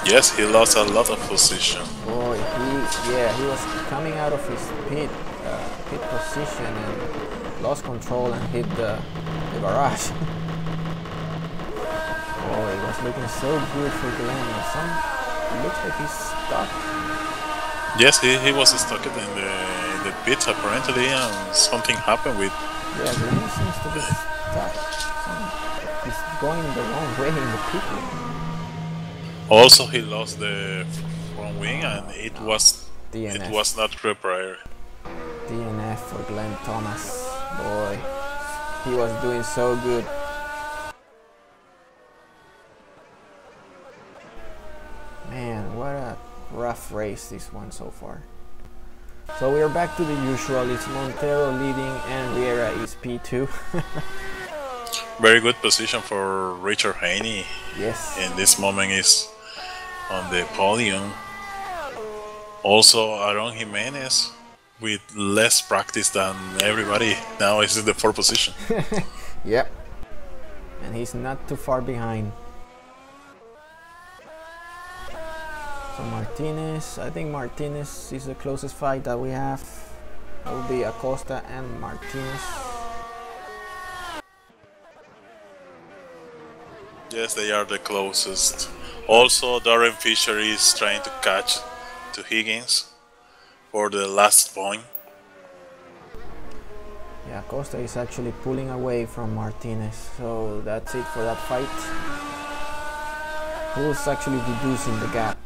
Speaker 3: Yes, he lost a lot of position.
Speaker 1: Boy, he was coming out of his pit position and lost control and hit the garage. Oh, it was looking so good for Glenn. It looks like he's stuck.
Speaker 3: Yes, he was stuck in the pit apparently, and something happened with.
Speaker 1: Yeah, Glenn seems to be stuck. He's going the wrong way in the pit lane.
Speaker 3: Also, he lost the front wing, and it was not repaired.
Speaker 1: DNF for Glenn Thomas. Boy, he was doing so good. Man, what a rough race this one so far. So we are back to the usual. It's Montero leading and Riera is P2.
Speaker 3: Very good position for Richard Haney.
Speaker 1: Yes.
Speaker 3: In this moment is on the podium. Also, Aaron Jimenez with less practice than everybody now is in the 4th position.
Speaker 1: Yep. And he's not too far behind. So Martinez, I think Martinez is the closest fight that we have. It will be Acosta and Martinez.
Speaker 3: Yes, they are the closest. Also, Darren Fisher is trying to catch to Higgins for the last point.
Speaker 1: Yeah, Acosta is actually pulling away from Martinez. So that's it for that fight. Who's actually reducing the gap?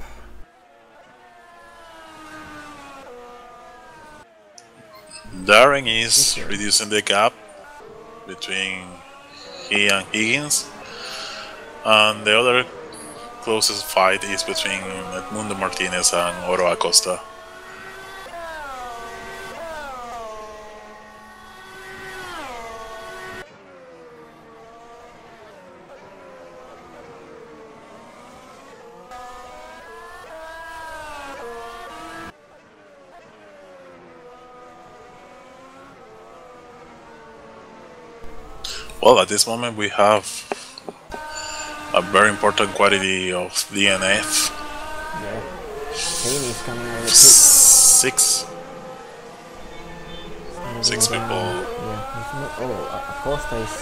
Speaker 3: Darren is reducing the gap between he and Higgins, and the other closest fight is between Edmundo Martinez and Oro Acosta. Well, at this moment we have a very important quantity of DNF.
Speaker 1: Yeah. Haney's coming out of the pit.
Speaker 3: Six people.
Speaker 1: Yeah. Acosta is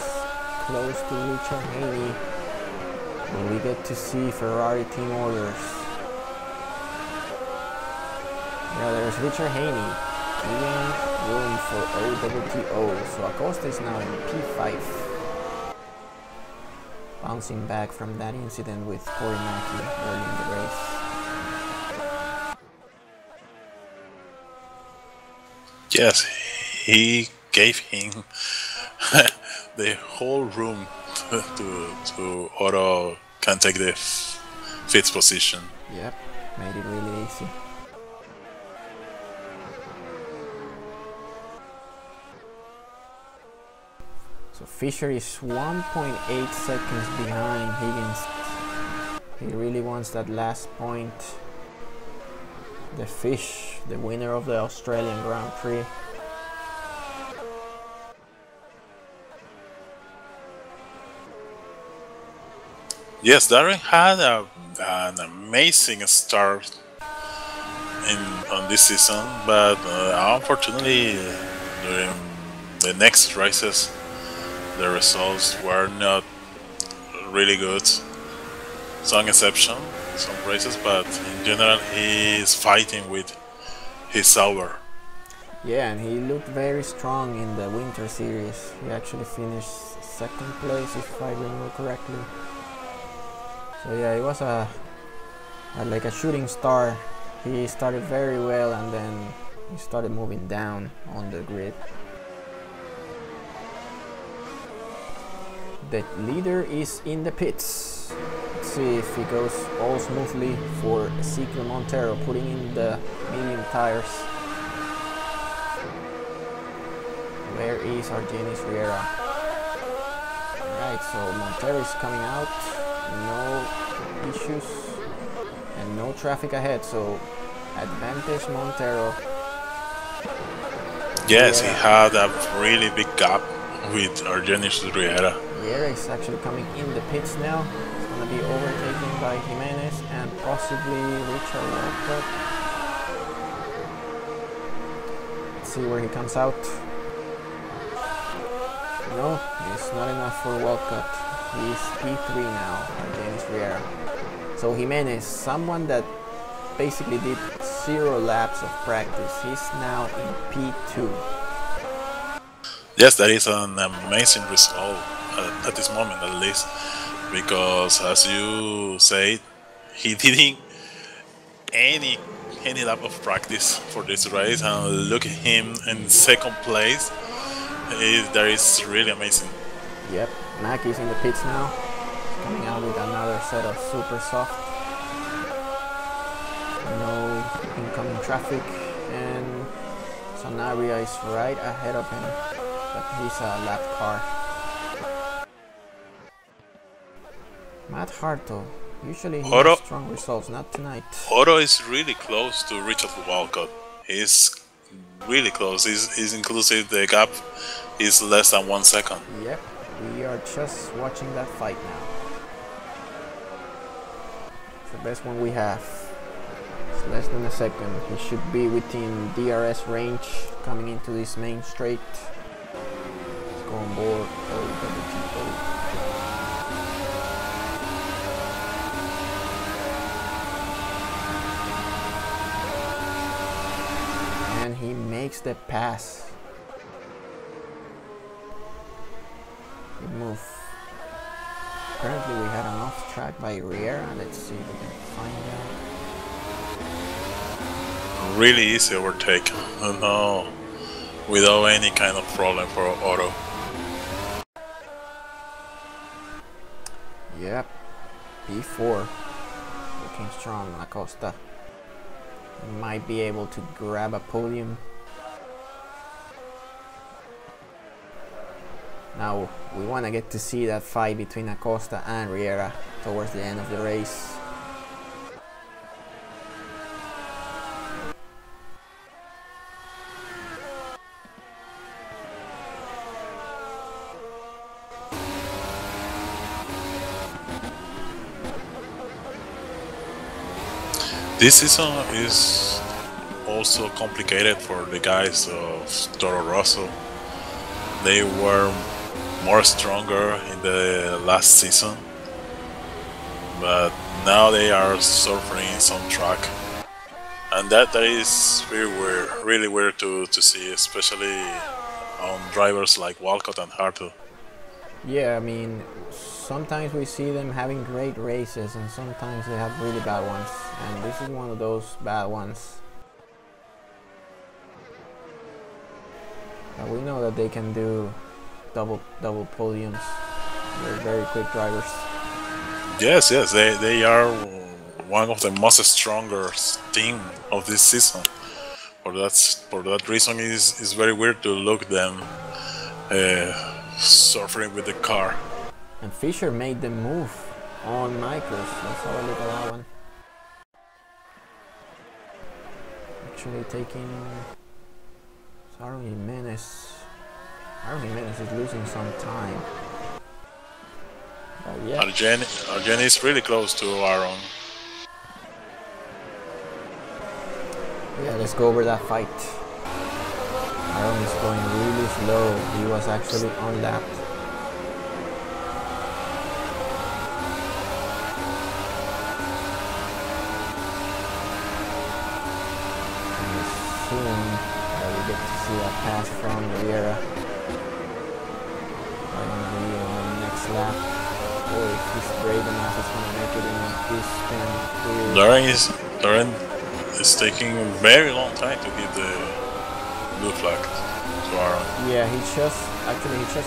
Speaker 1: close to Richard Haney. Will we get to see Ferrari team orders? Yeah, there's Richard Haney. Even room for OTTO. So Acosta is now in P5. Bouncing back from that incident with Corey Mackey early in the race.
Speaker 3: Yes, he gave him the whole room to Otto can take the 5th position.
Speaker 1: Yep, made it really easy. So Fisher is 1.8 seconds behind Higgins. He really wants that last point. The Fish, the winner of the Australian Grand Prix.
Speaker 3: Yes, Darren had an amazing start on this season, but unfortunately, during the next races, the results were not really good. Some exception, some races, but in general, he is fighting with his Sauber.
Speaker 1: Yeah, and he looked very strong in the winter series. He actually finished second place, if I remember correctly. So yeah, it was like a shooting star. He started very well, and then he started moving down on the grid. The leader is in the pits. Let's see if he goes all smoothly for Ezequiel Montero, putting in the medium tires. Where is Argenis Riera? Alright, so Montero is coming out. No issues and no traffic ahead, so advantage Montero.
Speaker 3: Yes, he had a really big gap with Argenis Riera.
Speaker 1: Riera is actually coming in the pits now. He's going to be overtaken by Jimenez and possibly Richard Walcott. Let's see where he comes out. No, it's not enough for Walcott. He's P3 now, Argenis Riera. So Jimenez, someone that basically did 0 laps of practice, he's now in P2.
Speaker 3: Yes, that is an amazing result at this moment, at least, because as you said, he didn't any lap of practice for this race, and look at him in second place. That is really amazing.
Speaker 1: Yep, Mack is in the pits now, coming out with another set of super soft. No incoming traffic, and Sanabria is right ahead of him, but he's a lap car. Matt Harto, usually he has strong results, not tonight.
Speaker 3: Otto is really close to Richard Walcott. He's really close. He's inclusive. The gap is less than 1 second.
Speaker 1: Yep, we are just watching that fight now. It's the best one we have. It's less than a second. He should be within DRS range coming into this main straight. Let's go on board. Oh, and he makes the pass. Good move. Apparently we had an off track by Riera. Let's see if we can find out.
Speaker 3: Really easy overtake. No, without any kind of problem for Otto.
Speaker 1: Yep, P4. Looking strong, Acosta. Might be able to grab a podium. Now we want to get to see that fight between Acosta and Riera towards the end of the race.
Speaker 3: This season is also complicated for the guys of Toro Rosso. They were more stronger in the last season, but now they are suffering some track, and that is really weird to see, especially on drivers like Walcott and Harto.
Speaker 1: Yeah, I mean, sometimes we see them having great races and sometimes they have really bad ones, and this is one of those bad ones. But we know that they can do double podiums. They're very quick drivers.
Speaker 3: Yes, they are one of the most strongest team of this season. For that reason, it's very weird to look them suffering with the car.
Speaker 1: And Fisher made them move on micros. Let's have a look at that one. Actually taking Aaron Jimenez. Aaron Jimenez is losing some time. But Yeah.
Speaker 3: Argeni is really close to Aaron.
Speaker 1: Yeah, let's go over that fight. Aaron is going really slow. He was actually unlapped. And soon we get to see a pass from Riera. Right on the next lap. Or if he's brave enough, he's gonna make it in this spin.
Speaker 3: Darren is taking a very long time to give the blue flag to Aaron.
Speaker 1: Yeah, he just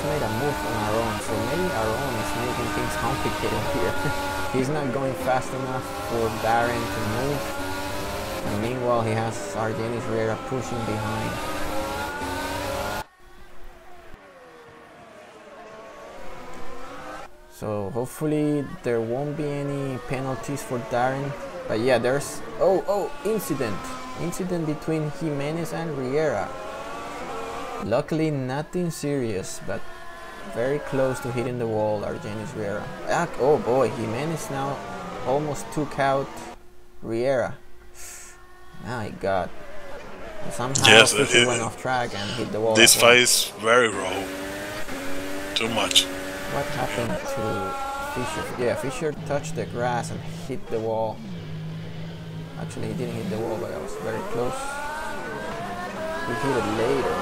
Speaker 1: made a move on Aaron, so maybe Aaron is making things complicated here. He's not going fast enough for Darren to move, and meanwhile he has Argenis Riera pushing behind. So hopefully there won't be any penalties for Darren. But yeah, there's incident between Jimenez and Riera. Luckily nothing serious, but very close to hitting the wall, Argenis Riera. Oh boy, Jimenez now almost took out Riera. My god. And somehow
Speaker 3: yes,
Speaker 1: Fischer went off track and hit the wall.
Speaker 3: This fight is very raw. Too much.
Speaker 1: What happened to Fischer? Yeah, Fischer touched the grass and hit the wall. Actually, he didn't hit the wall, but I was very close. He hit it later.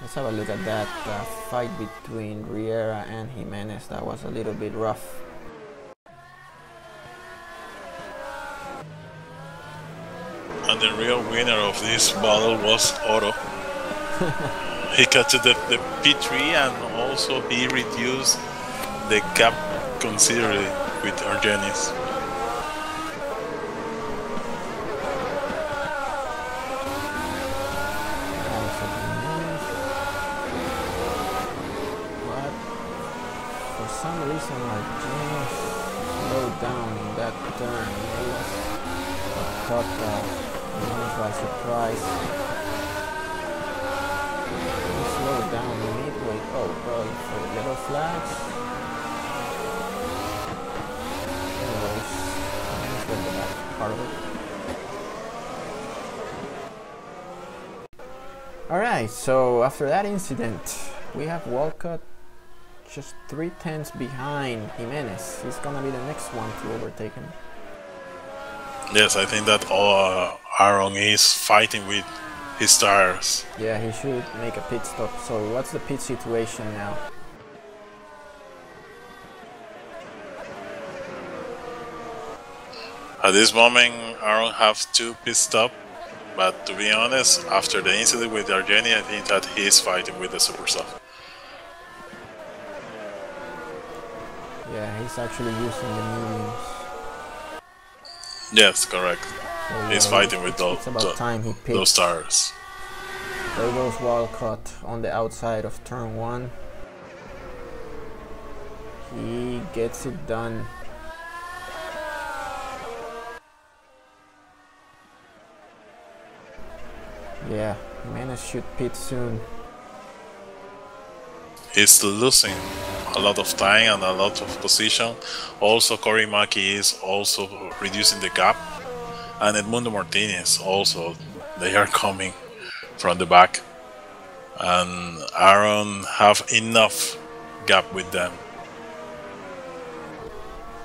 Speaker 1: Let's have a look at that fight between Riera and Jimenez. That was a little bit rough.
Speaker 3: And the real winner of this battle was Otto. He cut to the P3 and also he reduced the gap considerably with Argenis.
Speaker 1: But for some reason Argenis slowed down in that turn. I thought Jimenez was surprised. Slow down midway. Oh, bro, for yellow flags. Anyways, let's go to that part of it. Alright, so after that incident, we have Walcott just 3/10 behind Jimenez. He's gonna be the next one to overtake him.
Speaker 3: Yes, I think that Aaron is fighting with his tires.
Speaker 1: Yeah, he should make a pit stop. So what's the pit situation now?
Speaker 3: At this moment, Aaron have 2 pit stop, but to be honest, after the incident with Argeni, I think that he is fighting with the super soft.
Speaker 1: Yeah, he's actually using the mediums.
Speaker 3: Yes, correct.
Speaker 1: So,
Speaker 3: he's fighting with those tires.
Speaker 1: There goes Walcott on the outside of turn 1. He gets it done. Yeah, Jimenez should pit soon.
Speaker 3: He's losing a lot of time and a lot of position. Also, Corey Maki is also reducing the gap. And Edmundo Martinez also, they are coming from the back. And Aaron have enough gap with them.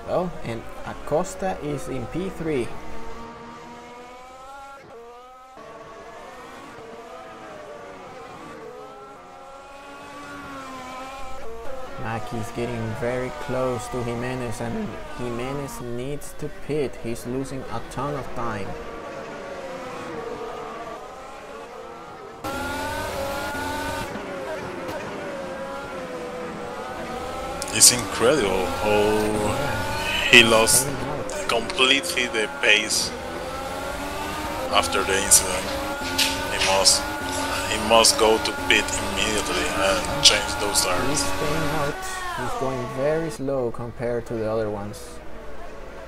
Speaker 1: Oh, and Acosta is in P3. Maki's getting very close to Jimenez and Jimenez needs to pit. He's losing a ton of time.
Speaker 3: It's incredible how he lost completely the pace after the incident. He must go to pit immediately and change those tires.
Speaker 1: He's staying out. He's going very slow compared to the other ones.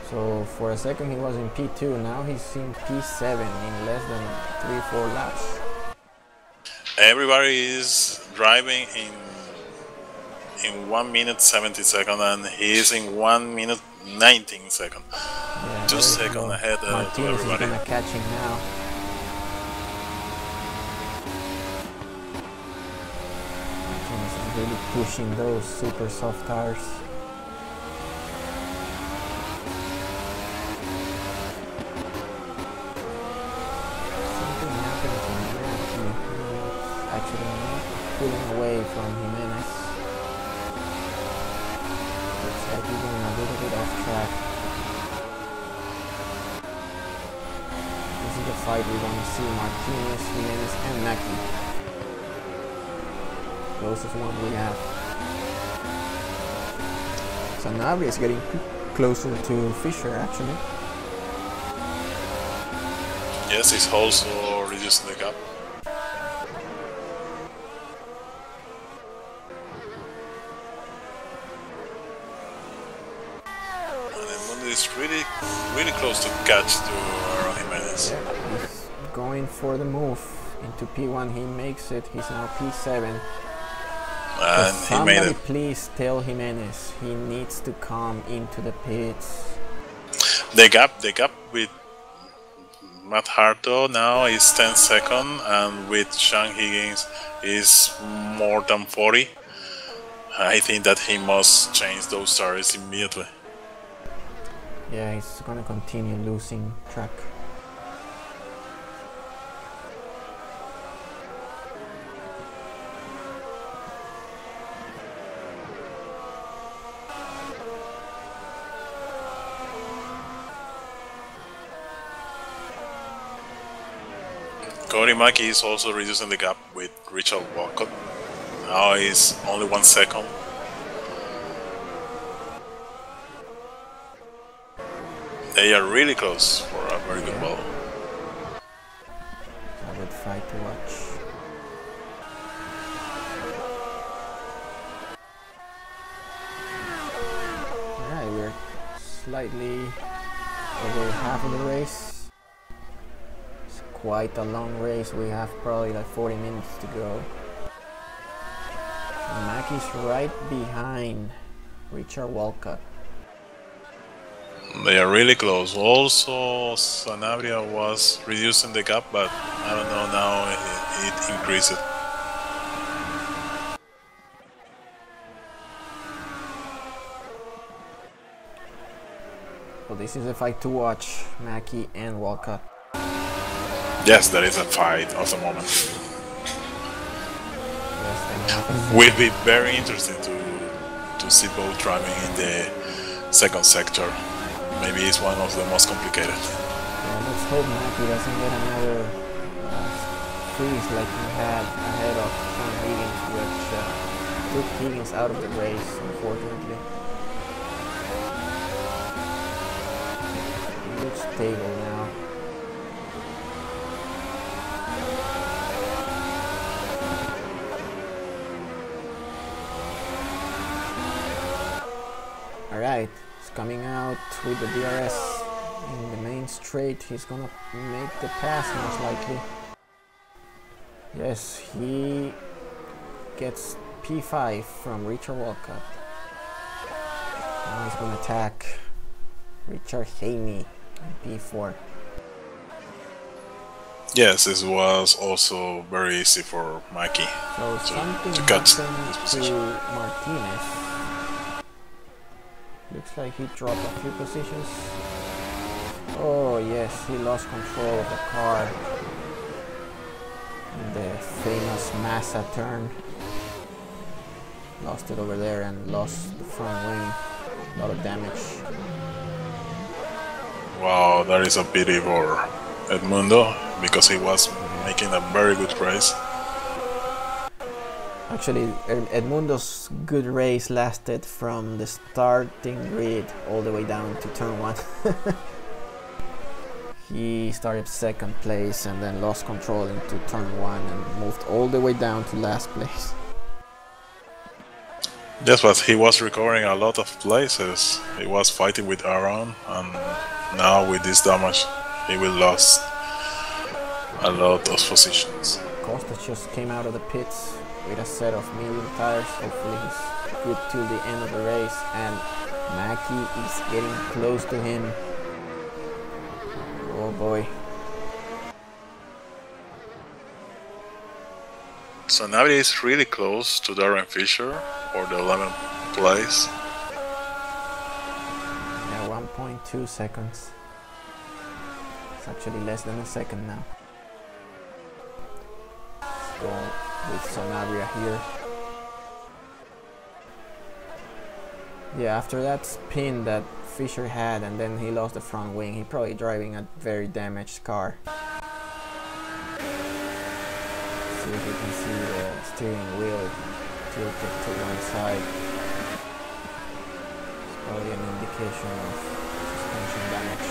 Speaker 1: So for a second he was in P2, now he's in P7 in less than 3-4 laps.
Speaker 3: Everybody is driving in 1 minute 70 seconds, and he is in 1 minute 19 seconds.
Speaker 1: Yeah,
Speaker 3: 2 seconds ahead to
Speaker 1: Martinez
Speaker 3: everybody.
Speaker 1: is gonna catch him now. Martinez is really pushing those super soft tires. Something happened to Mackey. He's actually not pulling away from Jimenez. Looks like he's going a little bit off track. This is the fight we're going to see: Martinez, Jimenez, and Mackey. Closest one we have. Sanabria is getting closer to Fischer, actually.
Speaker 3: Yes, he's also reducing the gap. And Edmundo is really close to catch to Aaron Jimenez.
Speaker 1: Yeah, he's going for the move into P1. He makes it. He's now P7.
Speaker 3: And he
Speaker 1: Somebody
Speaker 3: made it.
Speaker 1: please tell Jimenez he needs to come into the pits.
Speaker 3: The gap with Matt Harto now is 10 seconds, and with Sean Higgins is more than 40. I think that he must change those tires immediately.
Speaker 1: Yeah, he's gonna continue losing track.
Speaker 3: Cody Mackey is also reducing the gap with Richard Walcott. Now he's only 1 second. They are really close for a very good ball.
Speaker 1: A good fight to watch. Alright, we're slightly over half of the race. Quite a long race. We have probably like 40 minutes to go. Mackey's right behind Richard Walcott.
Speaker 3: They are really close. Also, Sanabria was reducing the gap, but I don't know, now it increased it.
Speaker 1: So this is a fight to watch, Mackey and Walcott.
Speaker 3: Yes, that is a fight of the moment.
Speaker 1: Yes,
Speaker 3: Will be very interesting to see both driving in the second sector. Maybe it's one of the most complicated.
Speaker 1: yeah, let's hope Mackey doesn't get another freeze like he had ahead of Sean Higgins, which took Higgins out of the race, unfortunately. He looks stable now. Alright, he's coming out with the DRS in the main straight. He's gonna make the pass most likely. Yes, he gets P5 from Richard Walcott. Now he's gonna attack Richard Haney in P4.
Speaker 3: Yes, this was also very easy for Mackey
Speaker 1: So something
Speaker 3: to catch
Speaker 1: happened
Speaker 3: this
Speaker 1: to
Speaker 3: position.
Speaker 1: Martinez. Looks like he dropped a few positions. Oh yes, he lost control of the car in the famous Massa turn. Lost it over there and lost the front wing. A lot of damage.
Speaker 3: Wow, that is a pity for Edmundo, because he was making a very good race.
Speaker 1: Actually, Edmundo's good race lasted from the starting grid all the way down to turn 1. He started second place and then lost control into turn 1 and moved all the way down to last place.
Speaker 3: Yes, but he was recovering a lot of places. He was fighting with Aaron, and now with this damage, he will lose a lot of positions.
Speaker 1: Costa just came out of the pits with a set of medium tires. Hopefully he's good till the end of the race, and Mackie is getting close to him. Oh boy.
Speaker 3: So now it is really close to Darren Fisher for the 11th place.
Speaker 1: Yeah, 1.2 seconds. It's actually less than a second now. Let's go with Sanabria here. Yeah, after that spin that Fisher had and then he lost the front wing, he probably driving a very damaged car. See if you can see the steering wheel tilted to one side. It's probably an indication of suspension damage.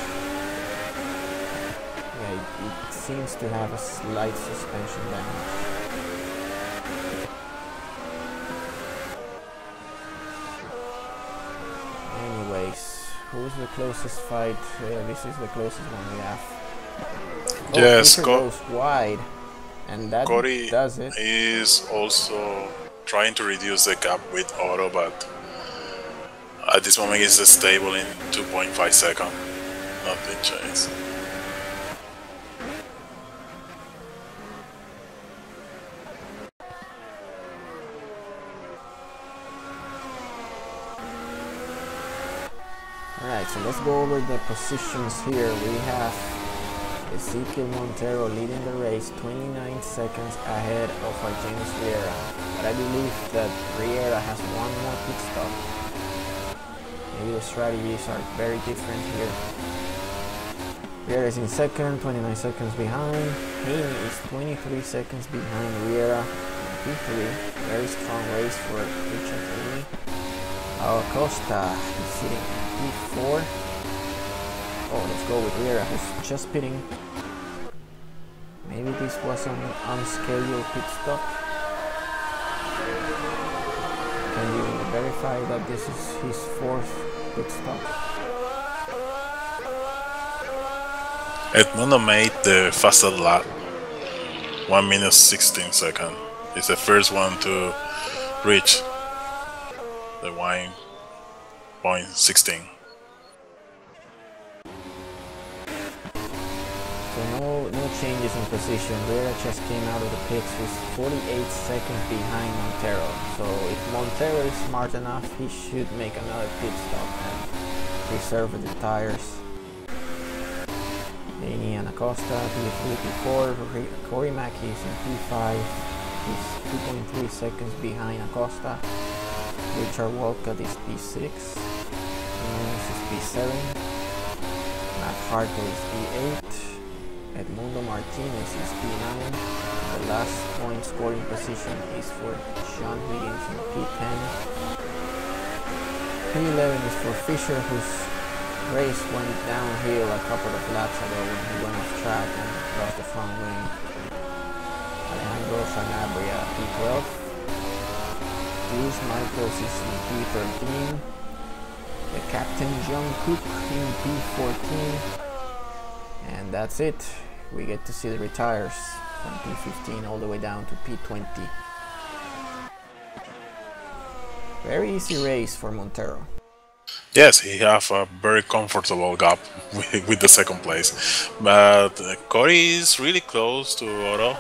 Speaker 1: Yeah, it seems to have a slight suspension damage. Anyways, who's the closest fight? This is the closest one we have. Oh,
Speaker 3: yes,
Speaker 1: Fisher goes wide. And that
Speaker 3: Cody
Speaker 1: does it.
Speaker 3: is also trying to reduce the gap with Otto, but at this moment it's stable in 2.5 seconds. Nothing changed.
Speaker 1: Alright, so let's go over the positions here. We have Ezequiel Montero leading the race, 29 seconds ahead of James Riera. But I believe that Riera has one more pit stop. Maybe the strategies are very different here. Riera is in second, 29 seconds behind. Haney is 23 seconds behind Riera. P3, very strong race for Richard Haney. Costa is sitting at P4. Oh, let's go with Riera, who's just pitting. Maybe this was an unscheduled pit stop. Can you verify that this is his fourth pit stop?
Speaker 3: Edmundo made the fastest lap, 1 minute 16 seconds. He's the first one to reach the 1.16.
Speaker 1: No changes in position. Riera just came out of the pits. He's 48 seconds behind Montero. So if Montero is smart enough, he should make another pit stop and preserve the tires. Haney and Acosta, P3, P4. Corey Mackey is in P5. He's 2.3 seconds behind Acosta. Richard Walcott is P6. Jimenez is P7. Matt Hartle is P8. Edmundo Martinez is P9. The last point scoring position is for Sean Higgins in P10. P11 is for Fisher, whose race went downhill a couple of laps ago when he went off track and lost the front wing. Alejandro Sanabria P12. Bruce Michaels is in P13. The captain John Cook in P14. And that's it. We get to see the retires from P15 all the way down to P20. Very easy race for Montero.
Speaker 3: Yes, he have a very comfortable gap with the second place. But Corey is really close to Otto.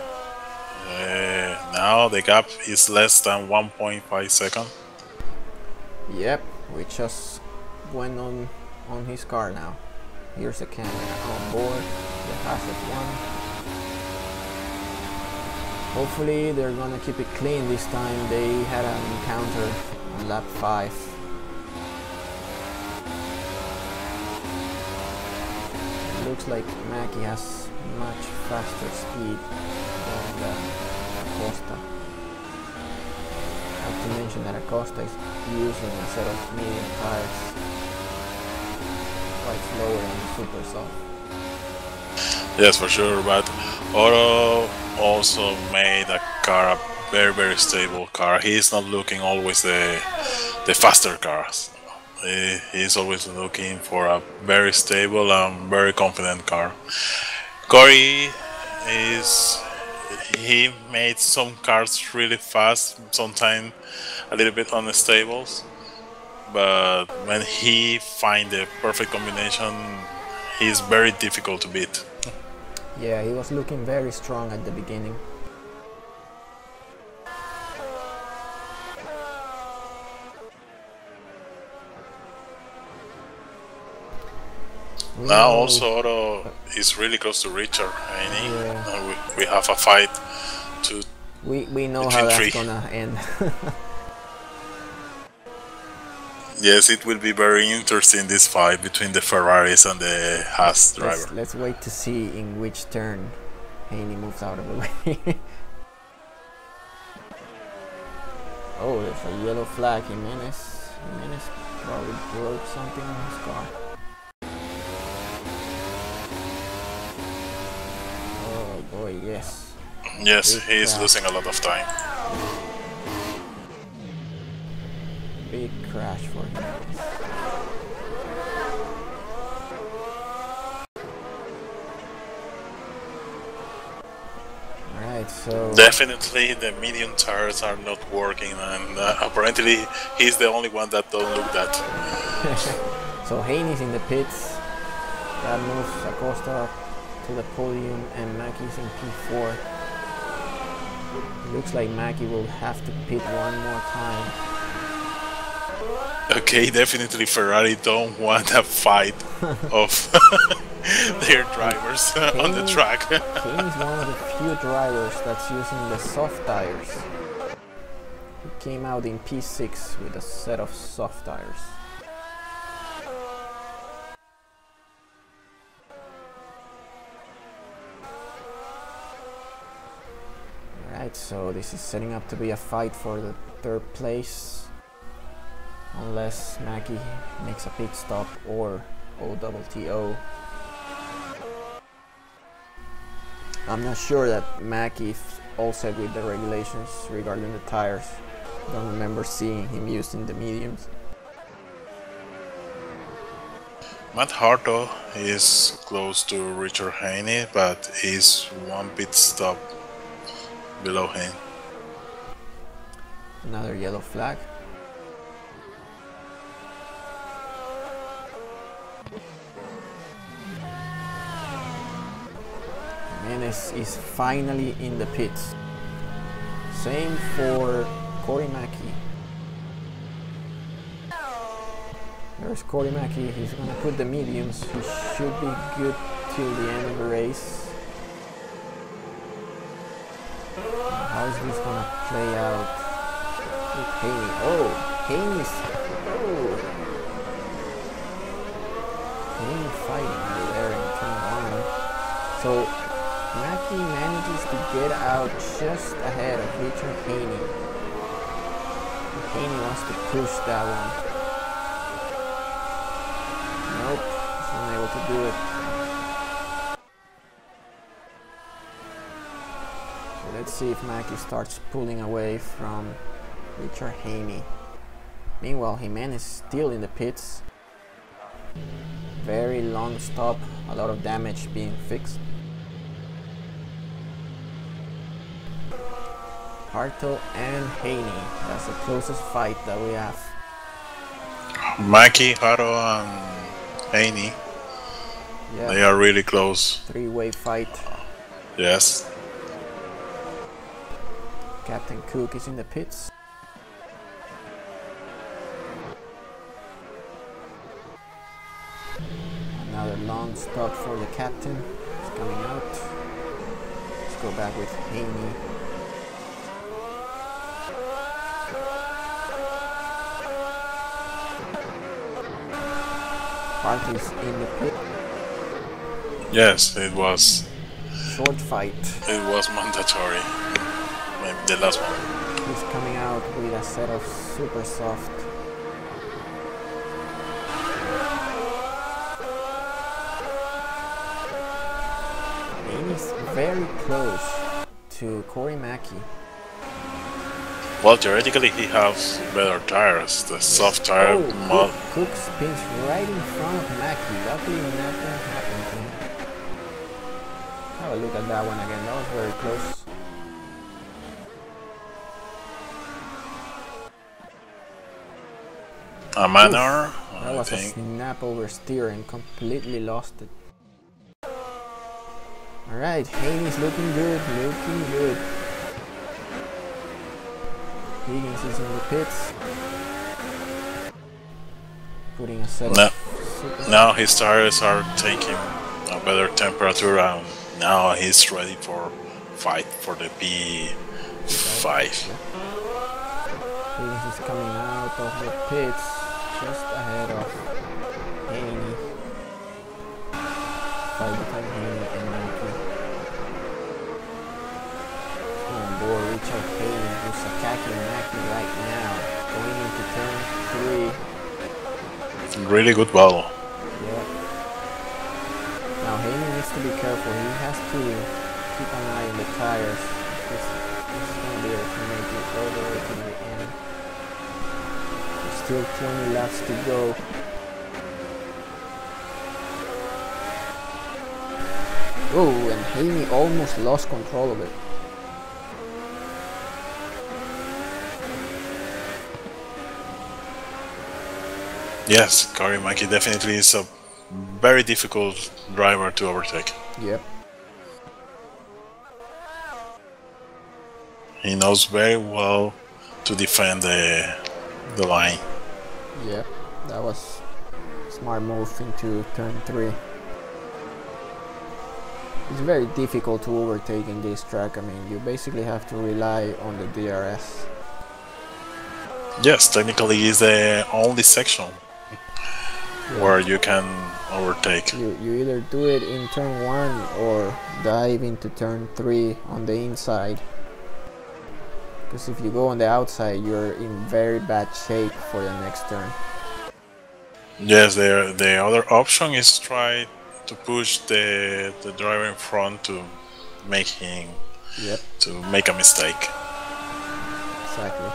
Speaker 3: Now the gap is less than 1.5 seconds.
Speaker 1: Yep, we just went on his car now. Here's the camera on board, the SRHF1. Hopefully they're gonna keep it clean this time. They had an encounter on lap 5. It looks like Mackie has much faster speed than Acosta. I have to mention that Acosta is using a set of medium tires. Quite slower than the super soft.
Speaker 3: Yes, for sure, but Otto also made a car a very stable car. He's not looking always the faster cars. He's always looking for a very stable and very confident car. Corey is he made some cars really fast, sometimes a little bit unstable, but when he find the perfect combination, he's very difficult to beat.
Speaker 1: Yeah, he was looking very strong at the beginning.
Speaker 3: Now also Otto is really close to Richard Haney.
Speaker 1: Yeah.
Speaker 3: We have a fight to
Speaker 1: we know how that's gonna end.
Speaker 3: Yes, it will be very interesting, this fight between the Ferraris and the Haas driver.
Speaker 1: Let's wait to see in which turn Haney moves out of the way. Oh, there's a yellow flag. Jimenez probably broke something on his car. Oh boy, yes.
Speaker 3: Yes, he's losing a lot of time.
Speaker 1: Big crash for him. Alright, so...
Speaker 3: Definitely the medium tires are not working, and apparently he's the only one that don't look that.
Speaker 1: So Haney's in the pits. That moves Acosta to the podium, and Mackey's in P4. Looks like Mackey will have to pit one more time.
Speaker 3: Okay, definitely Ferrari don't want a fight of their drivers on the track.
Speaker 1: Haney's one of the few drivers that's using the soft tires. He came out in P6 with a set of soft tires. Alright, so this is setting up to be a fight for the third place. Unless Mackey makes a pit stop or OTTO. I'm not sure that Mackey's all set with the regulations regarding the tires. I don't remember seeing him using the mediums.
Speaker 3: Matt Harto is close to Richard Haney, but is one pit stop below him.
Speaker 1: Another yellow flag. Jimenez is finally in the pits. Same for Corey Mackey. There's Corey Mackey. He's gonna put the mediums. He should be good till the end of the race. How is this gonna play out with Haney? Oh, Haney's. Oh, Haney fighting right there in turn one. So Mackey manages to get out just ahead of Richard Haney. Haney wants to push that one. Nope, he's unable to do it. So let's see if Mackey starts pulling away from Richard Haney. Meanwhile, Jimenez is still in the pits. Very long stop, a lot of damage being fixed. Harto and Haney, that's the closest fight that we have.
Speaker 3: Mackey, Harto, and Haney, yeah. They are really close.
Speaker 1: Three-way fight.
Speaker 3: Yes.
Speaker 1: Captain Cook is in the pits. Another long stop for the captain. He's coming out. Let's go back with Haney. Harto's in the pit.
Speaker 3: Yes, it was.
Speaker 1: Short fight.
Speaker 3: It was mandatory. Maybe the last one.
Speaker 1: He's coming out with a set of super soft. Haney's very close to Corey Mackey.
Speaker 3: Well, theoretically he has better tires, the soft tire mod.
Speaker 1: Cook spins right in front of Mackey. Luckily nothing happened to him. Have a look at that one again, that was very close.
Speaker 3: a manner.
Speaker 1: That was a snap oversteer and completely lost it. Alright, Haney's looking good, looking good. Higgins is in the pits. Putting a set of
Speaker 3: now his tires are taking a better temperature and now he's ready for fight for the P5.
Speaker 1: Higgins is coming out of the pits just ahead of Haney. Fight between Haney and Nike. On board, Richard Haney, who's attacking Naki right now. Going into turn 3.
Speaker 3: Really good ball.
Speaker 1: Yeah. Now Haney needs to be careful. He has to keep an eye on the tires. This is going to be able to make it all the way to the end. There's still 20 laps to go. Oh, and Haney almost lost control of it.
Speaker 3: Yes, Karimaki definitely is a very difficult driver to overtake.
Speaker 1: Yep.
Speaker 3: He knows very well to defend the line.
Speaker 1: Yep, that was a smart move into turn 3. It's very difficult to overtake in this track. I mean, you basically have to rely on the DRS.
Speaker 3: Yes, technically it's the only section where you can overtake.
Speaker 1: You either do it in turn 1 or dive into turn 3 on the inside. Because if you go on the outside, you're in very bad shape for the next turn.
Speaker 3: Yes, the other option is try to push the driver in front to make him to make a mistake.
Speaker 1: Exactly.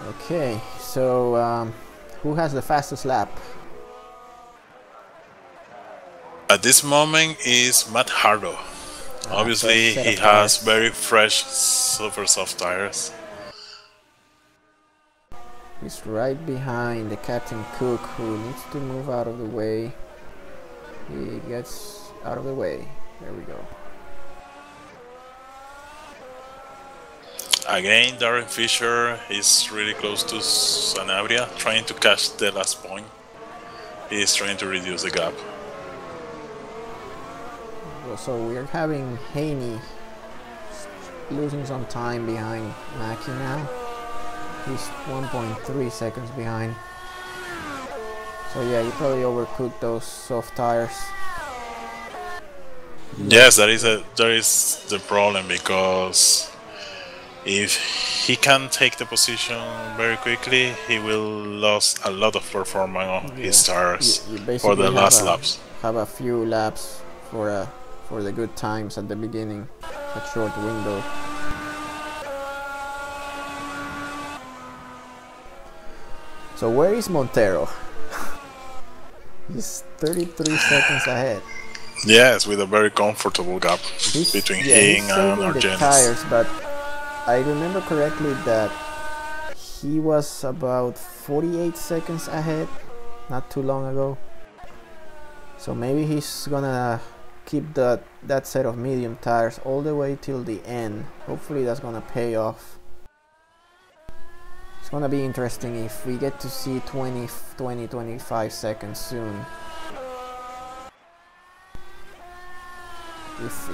Speaker 1: Okay, so who has the fastest lap?
Speaker 3: At this moment is Matt Hardo. Obviously he has very fresh super soft tires.
Speaker 1: He's right behind the Captain Cook, who needs to move out of the way. He gets out of the way. There we go.
Speaker 3: Again, Darren Fisher is really close to Sanabria, trying to catch the last point. He is trying to reduce the gap.
Speaker 1: Well, so we're having Haney losing some time behind Mackie now. He's 1.3 seconds behind. So yeah, he probably overcooked those soft tires.
Speaker 3: Yes, that is the problem, because if he can take the position very quickly, he will lose a lot of performance on his tires for the last laps.
Speaker 1: Have a few laps for the good times at the beginning, a short window. So where is Montero? He's 33 seconds ahead.
Speaker 3: Yes, with a very comfortable gap between him and Argenis.
Speaker 1: Tires, but I remember correctly that he was about 48 seconds ahead not too long ago. So maybe he's gonna keep that set of medium tires all the way till the end. Hopefully that's gonna pay off. It's gonna be interesting if we get to see 20-25 seconds soon.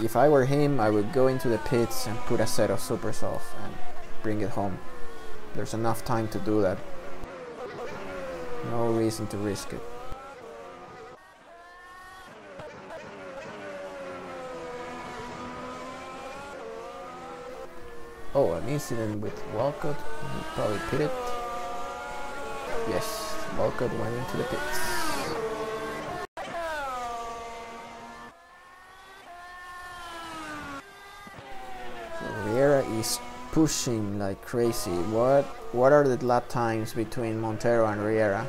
Speaker 1: If I were him, I would go into the pits and put a set of super soft and bring it home. There's enough time to do that. No reason to risk it. Oh, an incident with Walcott. He probably pitted. Yes, Walcott went into the pits. Riera is pushing like crazy. What are the lap times between Montero and Riera?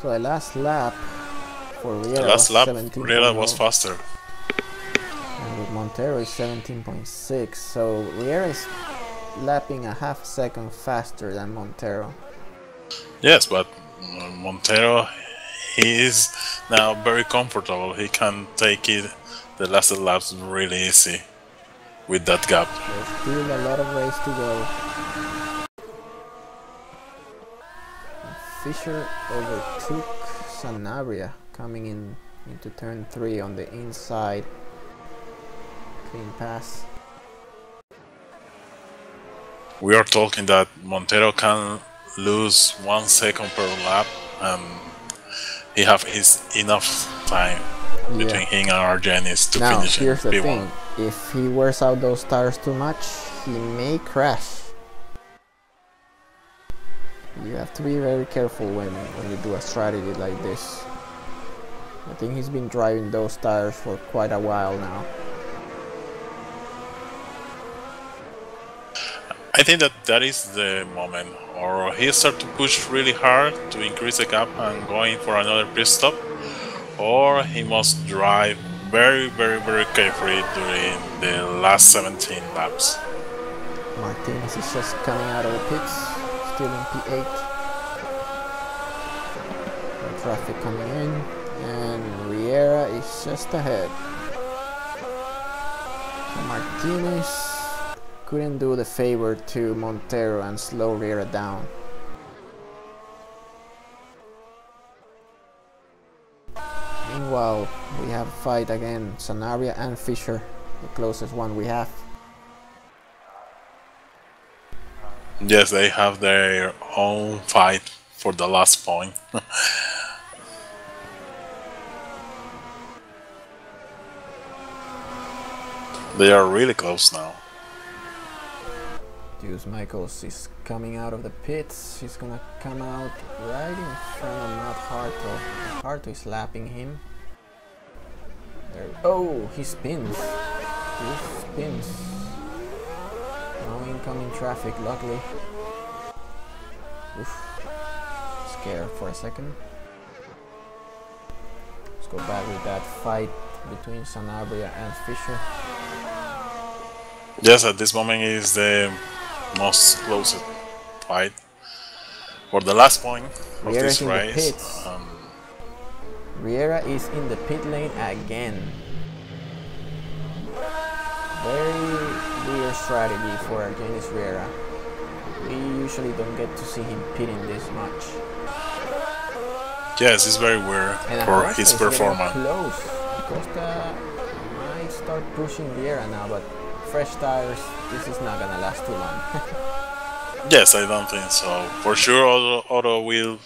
Speaker 1: So the last lap for
Speaker 3: The
Speaker 1: Riera
Speaker 3: last
Speaker 1: was
Speaker 3: lap,
Speaker 1: 17.
Speaker 3: Riera was faster.
Speaker 1: And with Montero is 17.6. So Riera is lapping a half second faster than Montero.
Speaker 3: Yes, but Montero, he is now very comfortable. He can take it the last laps really easy with that gap.
Speaker 1: There's still a lot of race to go. Fischer overtook Sanabria coming into turn 3 on the inside. Clean pass.
Speaker 3: We are talking that Montero can lose 1 second per lap, and he have his enough time between him and Argenis to
Speaker 1: now,
Speaker 3: finish in
Speaker 1: here's the
Speaker 3: P1.
Speaker 1: thing. If he wears out those tires too much, he may crash. You have to be very careful when you do a strategy like this. I think he's been driving those tires for quite a while now.
Speaker 3: I think that is the moment, or he start to push really hard to increase the gap and going for another pit stop, or he must drive very carefully during the last 17 laps.
Speaker 1: Martinez is just coming out of the pits, still in P8. No traffic coming in, and Riera is just ahead. So Martinez couldn't do the favor to Montero and slow Riera down. Meanwhile, we have a fight again, Sanabria and Fischer, the closest one we have.
Speaker 3: Yes, they have their own fight for the last point. They are really close now.
Speaker 1: Jules Michaels is coming out of the pits. He's gonna come out right in front of Matt Hartle. Hartle is lapping him. There. Oh, he spins. He spins. No incoming traffic, luckily. Oof. Scared for a second. Let's go back with that fight between Sanabria and Fischer.
Speaker 3: Yes, at this moment is the most closest fight for the last point of this race.
Speaker 1: Riera is in the pit lane again. Very weird strategy for Argenis Riera. We usually don't get to see him pitting this much.
Speaker 3: Yes, it's very weird for his performance.
Speaker 1: Close. Acosta might start pushing Riera now, but fresh tires, this is not gonna last too long.
Speaker 3: Yes, I don't think so. For sure, Otto will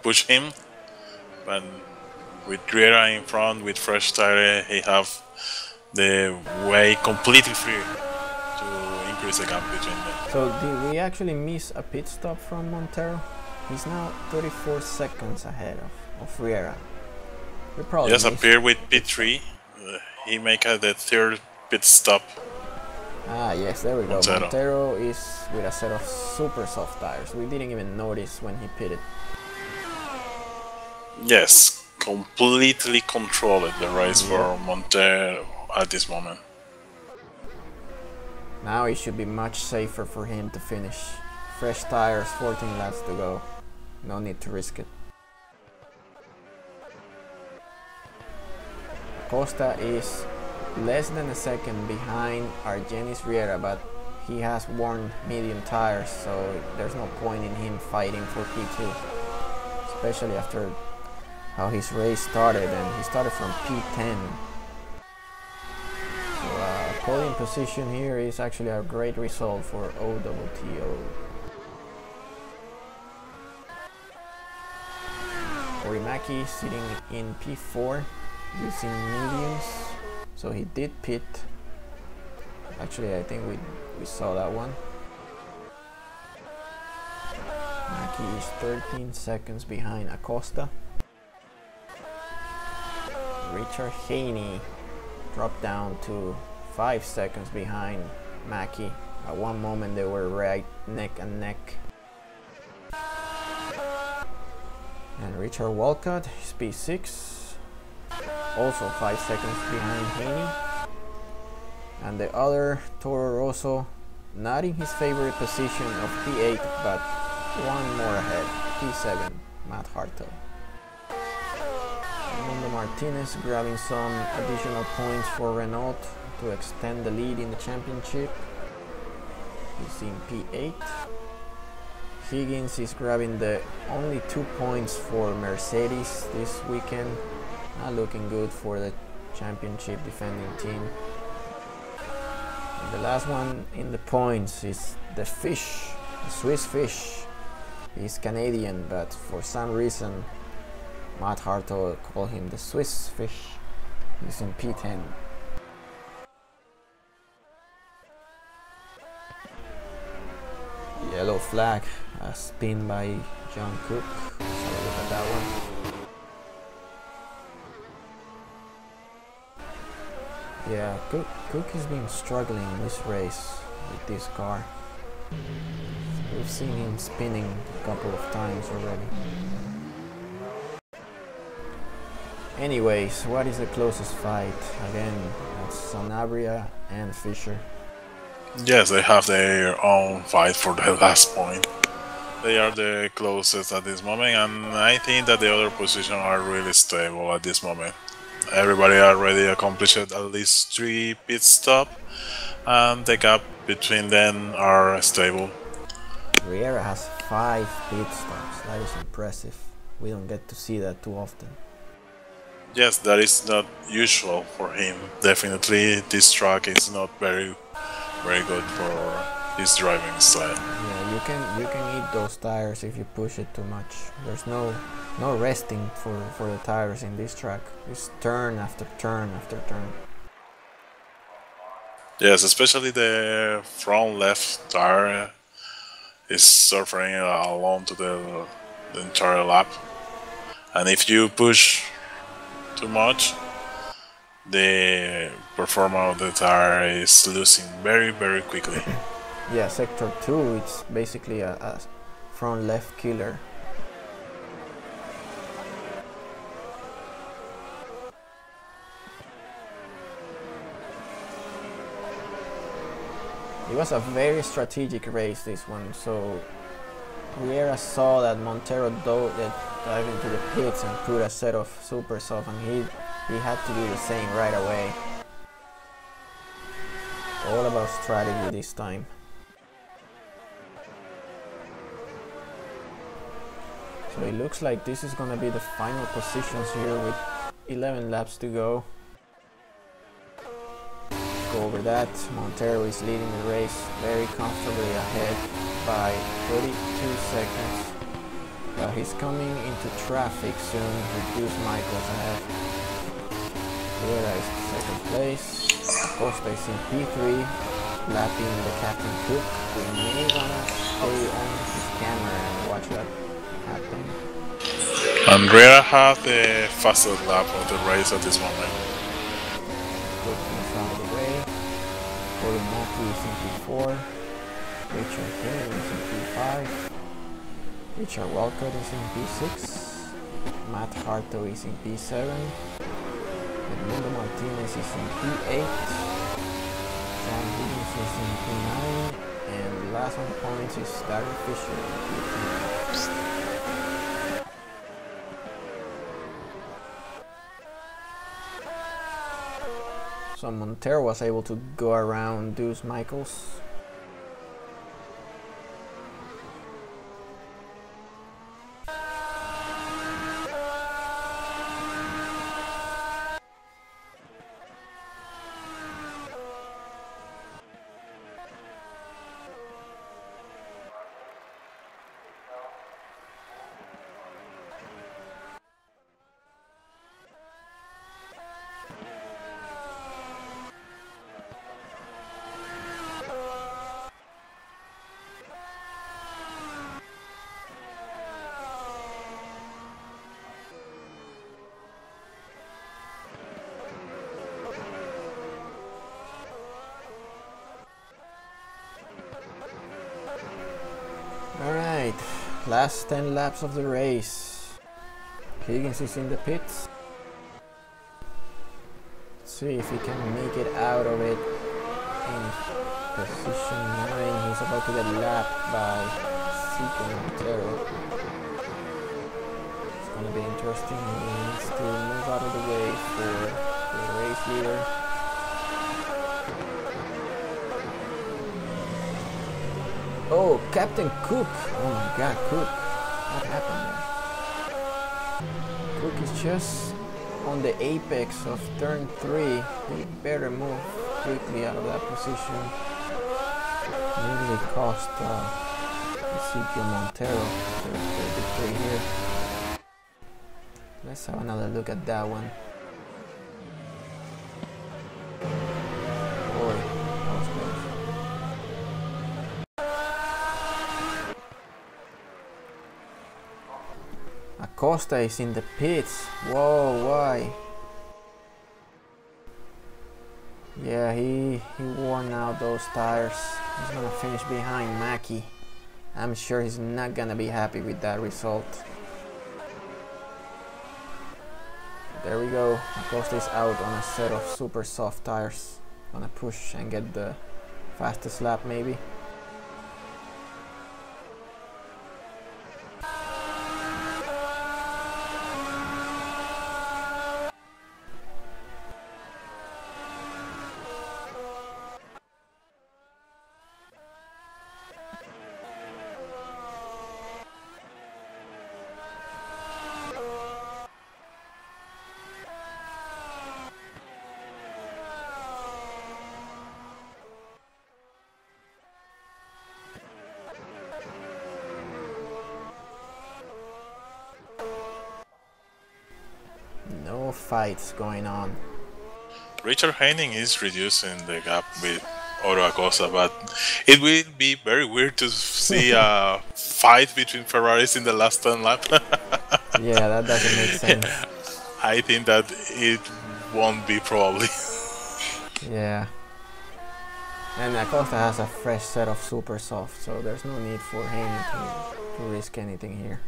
Speaker 3: push him, but with Riera in front, with fresh tire, he have the way completely free to increase the gap between them.
Speaker 1: So did we actually miss a pit stop from Montero? He's now 34 seconds ahead of Riera. We probably
Speaker 3: just appeared with P3. He make the third pit stop.
Speaker 1: Ah, yes, there we go.
Speaker 3: Montero.
Speaker 1: Montero is with a set of super soft tires. We didn't even notice when he pitted.
Speaker 3: Yes, completely controlled the race for Montero at this moment.
Speaker 1: Now it should be much safer for him to finish. Fresh tires, 14 laps to go. No need to risk it. Costa is less than a second behind Argenis Riera, but he has worn medium tires, so there's no point in him fighting for P2, especially after how his race started, and he started from P10. So podium position here is actually a great result for OWTO. Korimaki sitting in P4 using mediums. So he did pit. Actually, I think we saw that one. Maki is 13 seconds behind Acosta. Richard Haney dropped down to 5 seconds behind Maki. At one moment they were right neck and neck. And Richard Walcott is P6, also 5 seconds behind Haney. And the other Toro Rosso, not in his favorite position of P8, but one more ahead, P7, Matt Hartel. Raimundo Martinez grabbing some additional points for Renault to extend the lead in the championship. He's in P8. Higgins is grabbing the only 2 points for Mercedes this weekend. Not looking good for the championship defending team. And the last one in the points is the Fish, the Swiss Fish. He's Canadian, but for some reason Matt Hartel called him the Swiss Fish. He's in P10. Yellow flag, a spin by John Cook. Let's have a look at that one. Yeah, Cook has been struggling in this race with this car. We've seen him spinning a couple of times already. Anyways, what is the closest fight? Again, that's Sanabria and Fisher.
Speaker 3: Yes, they have their own fight for the last point. They are the closest at this moment, and I think that the other positions are really stable at this moment. Everybody already accomplished at least 3 pit stops, and the gap between them are stable.
Speaker 1: Riera has 5 pit stops. That is impressive. We don't get to see that too often.
Speaker 3: Yes, that is not usual for him. Definitely, this track is not very good for his driving style.
Speaker 1: Yeah, you can eat those tires if you push it too much. There's no resting for the tires in this track. It's turn after turn after turn.
Speaker 3: Yes, especially the front left tire is suffering along to the entire lap. And if you push too much, the performance of the tire is losing very quickly.
Speaker 1: Yeah, sector 2, it's basically a front left killer. It was a very strategic race, this one. So Riera saw that Montero dive into the pits and put a set of super soft, and he had to do the same right away. All about strategy this time. So it looks like this is gonna be the final positions here with 11 laps to go. Go over that. Montero is leading the race very comfortably ahead by 32 seconds. But he's coming into traffic soon with Bruce Michaels ahead. Riera is second place. Costa is in P3, lapping the Captain Cook. We may wanna stay on his camera and watch that happen.
Speaker 3: Andrea had the fastest lap of the race at this moment.
Speaker 1: Cook is out of the way. Cody Matthew is in P4. Richard Hill is in P5. Richard Walcott is in P6. Matt Harto is in P7. Edmundo Martinez is in P8. John Higgins is in P9. And last on points is Darren Fisher in P10. So Montero was able to go around Deuce Michaels. Alright, last 10 laps of the race. Higgins is in the pits. Let's see if he can make it out of it in position 9. He's about to get lapped by Seiko Montero. It's gonna be interesting. He needs to move out of the way for the race leader. Oh, Captain Cook! Oh my god, Cook! What happened there? Cook is just on the apex of turn 3. He better move quickly out of that position. Nearly cost Ezekiel Montero the victory here. Let's have another look at that one. Boy, that was close. Acosta is in the pits. Whoa, why? Yeah, he worn out those tires. He's gonna finish behind Mackie. I'm sure he's not gonna be happy with that result. There we go. Acosta is out on a set of super soft tires. Gonna push and get the fastest lap maybe. No fights going on.
Speaker 3: Richard Henning is reducing the gap with Oro Acosta, but it will be very weird to see a fight between Ferraris in the last turn lap.
Speaker 1: Yeah, that doesn't make sense.
Speaker 3: I think that it won't be probably.
Speaker 1: Yeah. And Acosta has a fresh set of super soft, so there's no need for him to risk anything here.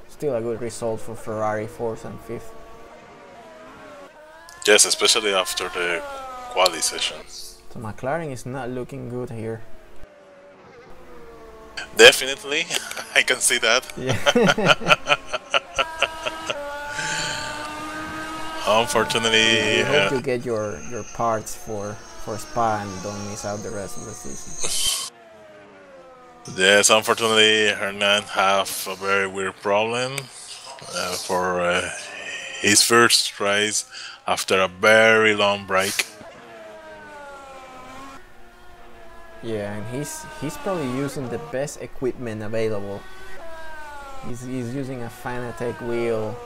Speaker 1: Still a good result for Ferrari, 4th and 5th.
Speaker 3: Yes, especially after the quali session.
Speaker 1: So McLaren is not looking good here.
Speaker 3: Definitely, I can see that.
Speaker 1: Yeah.
Speaker 3: Unfortunately,
Speaker 1: you hope to get your parts for Spa and don't miss out the rest of the season.
Speaker 3: Yes, unfortunately, Hernan have a very weird problem for his first race after a very long break.
Speaker 1: Yeah, and he's probably using the best equipment available. He's using a Fanatec wheel.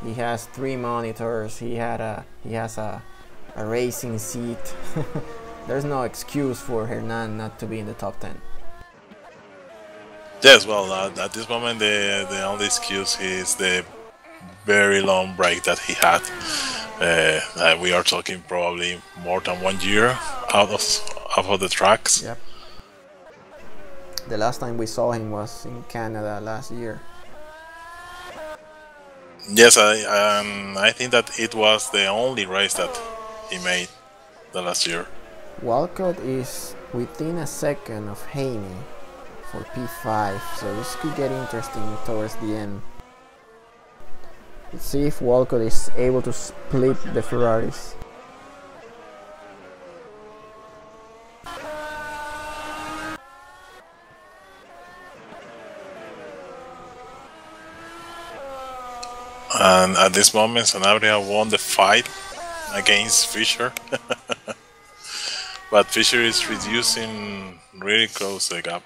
Speaker 1: He has 3 monitors. He has a racing seat. There's no excuse for Hernan not to be in the top 10.
Speaker 3: Yes, well, at this moment the only excuse is the very long break that he had. We are talking probably more than 1 year out of the tracks.
Speaker 1: Yep. The last time we saw him was in Canada last year.
Speaker 3: Yes, I think that it was the only race that he made the last year.
Speaker 1: Walcott is within a second of Haney for P5, so this could get interesting towards the end. Let's see if Walcott is able to split the Ferraris.
Speaker 3: And at this moment, Sanabria won the fight against Fisher. But Fisher is reducing really close the gap.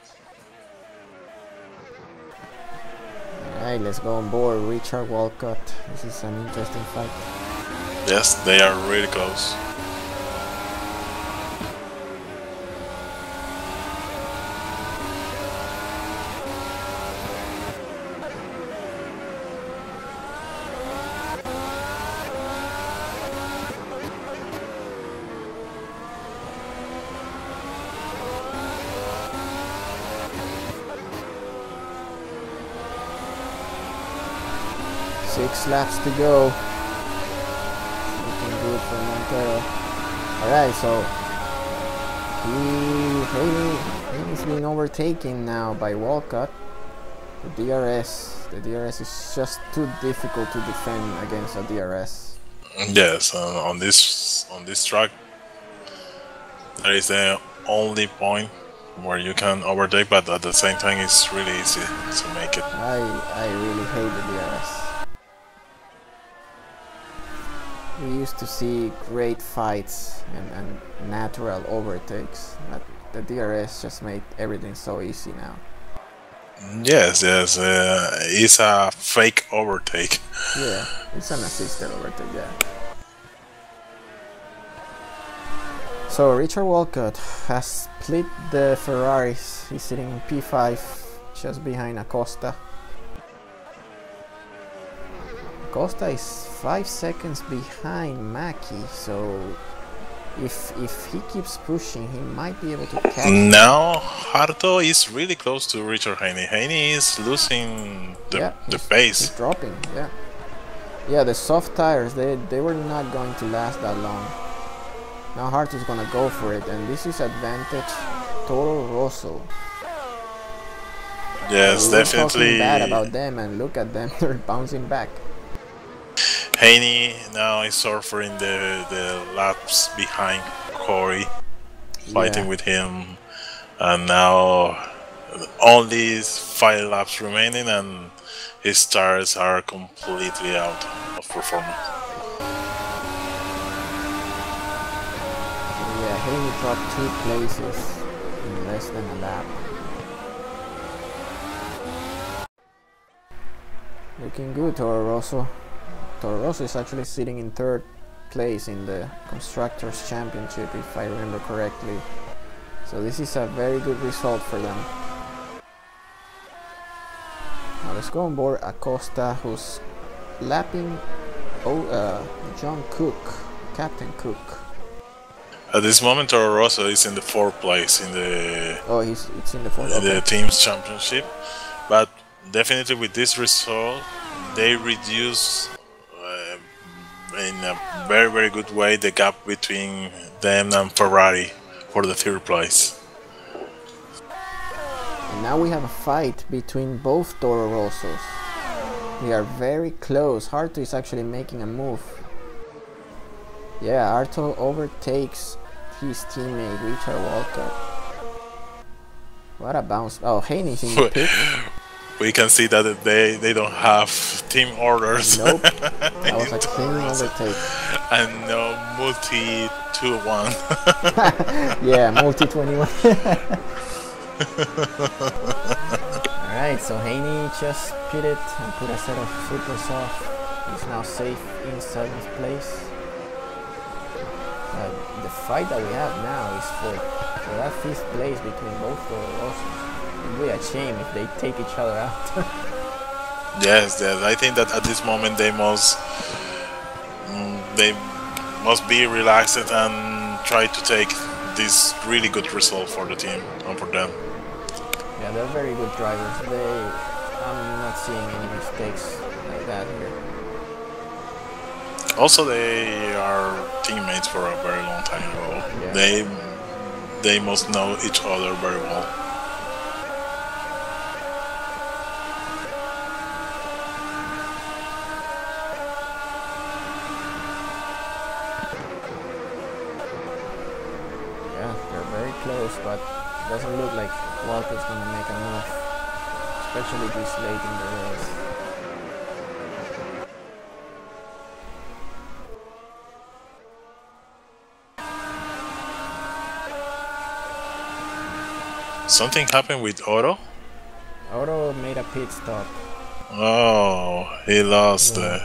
Speaker 1: Alright, let's go on board Richard Walcott. This is an interesting fight.
Speaker 3: Yes, they are really close.
Speaker 1: 6 laps to go. Looking good for Montero. Alright, so Haney's been overtaken now by Walcott. The DRS is just too difficult to defend against a DRS.
Speaker 3: Yes, on this track, that is the only point where you can overtake, but at the same time, it's really easy to make it.
Speaker 1: I really hate the DRS. We used to see great fights and natural overtakes, but the DRS just made everything so easy now.
Speaker 3: Yes, it's a fake overtake.
Speaker 1: Yeah, it's an assisted overtake, yeah. So Richard Walcott has split the Ferraris. He's sitting in P5, just behind Acosta. Acosta is 5 seconds behind Mackie, so if he keeps pushing, he might be able to catch.
Speaker 3: Now Harto is really close to Richard Haney. Haney is losing the pace.
Speaker 1: He's dropping, yeah. Yeah, the soft tires, they were not going to last that long. Now Harto's gonna go for it, and this is advantage Toro Rosso.
Speaker 3: Yes,
Speaker 1: we were
Speaker 3: definitely.
Speaker 1: Talking bad about them, and look at them, they're bouncing back.
Speaker 3: Haney now is suffering the laps behind Corey, fighting with him, and now only 5 laps remaining, and his tires are completely out of performance.
Speaker 1: Yeah, Haney dropped 2 places in less than a lap. Looking good, Toro Rosso. Toro Rosso is actually sitting in 3rd place in the Constructors' Championship, if I remember correctly. So this is a very good result for them. Now let's go on board Acosta, who's lapping John Cook, Captain Cook.
Speaker 3: At this moment, Toro Rosso is in the 4th place in the
Speaker 1: it's in the 4th.
Speaker 3: The team's championship, but definitely with this result, they reduce in a very good way the gap between them and Ferrari for the 3rd place.
Speaker 1: And now we have a fight between both Toro Rossos. They are very close. Harto is actually making a move. Yeah, Harto overtakes his teammate Richard Walcott. What a bounce. Oh, Haney's in the pit.
Speaker 3: We can see that they don't have team orders.
Speaker 1: Nope. That was a clean overtake.
Speaker 3: And no multi 2-1.
Speaker 1: Yeah, multi 21. Alright, so Haney just pitted and put a set of super soft. He's now safe in 7th place. The fight that we have now is for that 5th place between both Toro Rossos. It would be a shame if they take each other out.
Speaker 3: Yes, I think that at this moment they must be relaxed and try to take this really good result for the team and for them.
Speaker 1: Yeah, they're very good drivers. I'm not seeing any mistakes like that here.
Speaker 3: Also, they are teammates for a very long time ago. Yeah. They must know each other very well.
Speaker 1: Close, but it doesn't look like Walcott's gonna make a move, especially this late in the race.
Speaker 3: Something happened with Otto?
Speaker 1: Otto made a pit stop.
Speaker 3: Oh, he lost the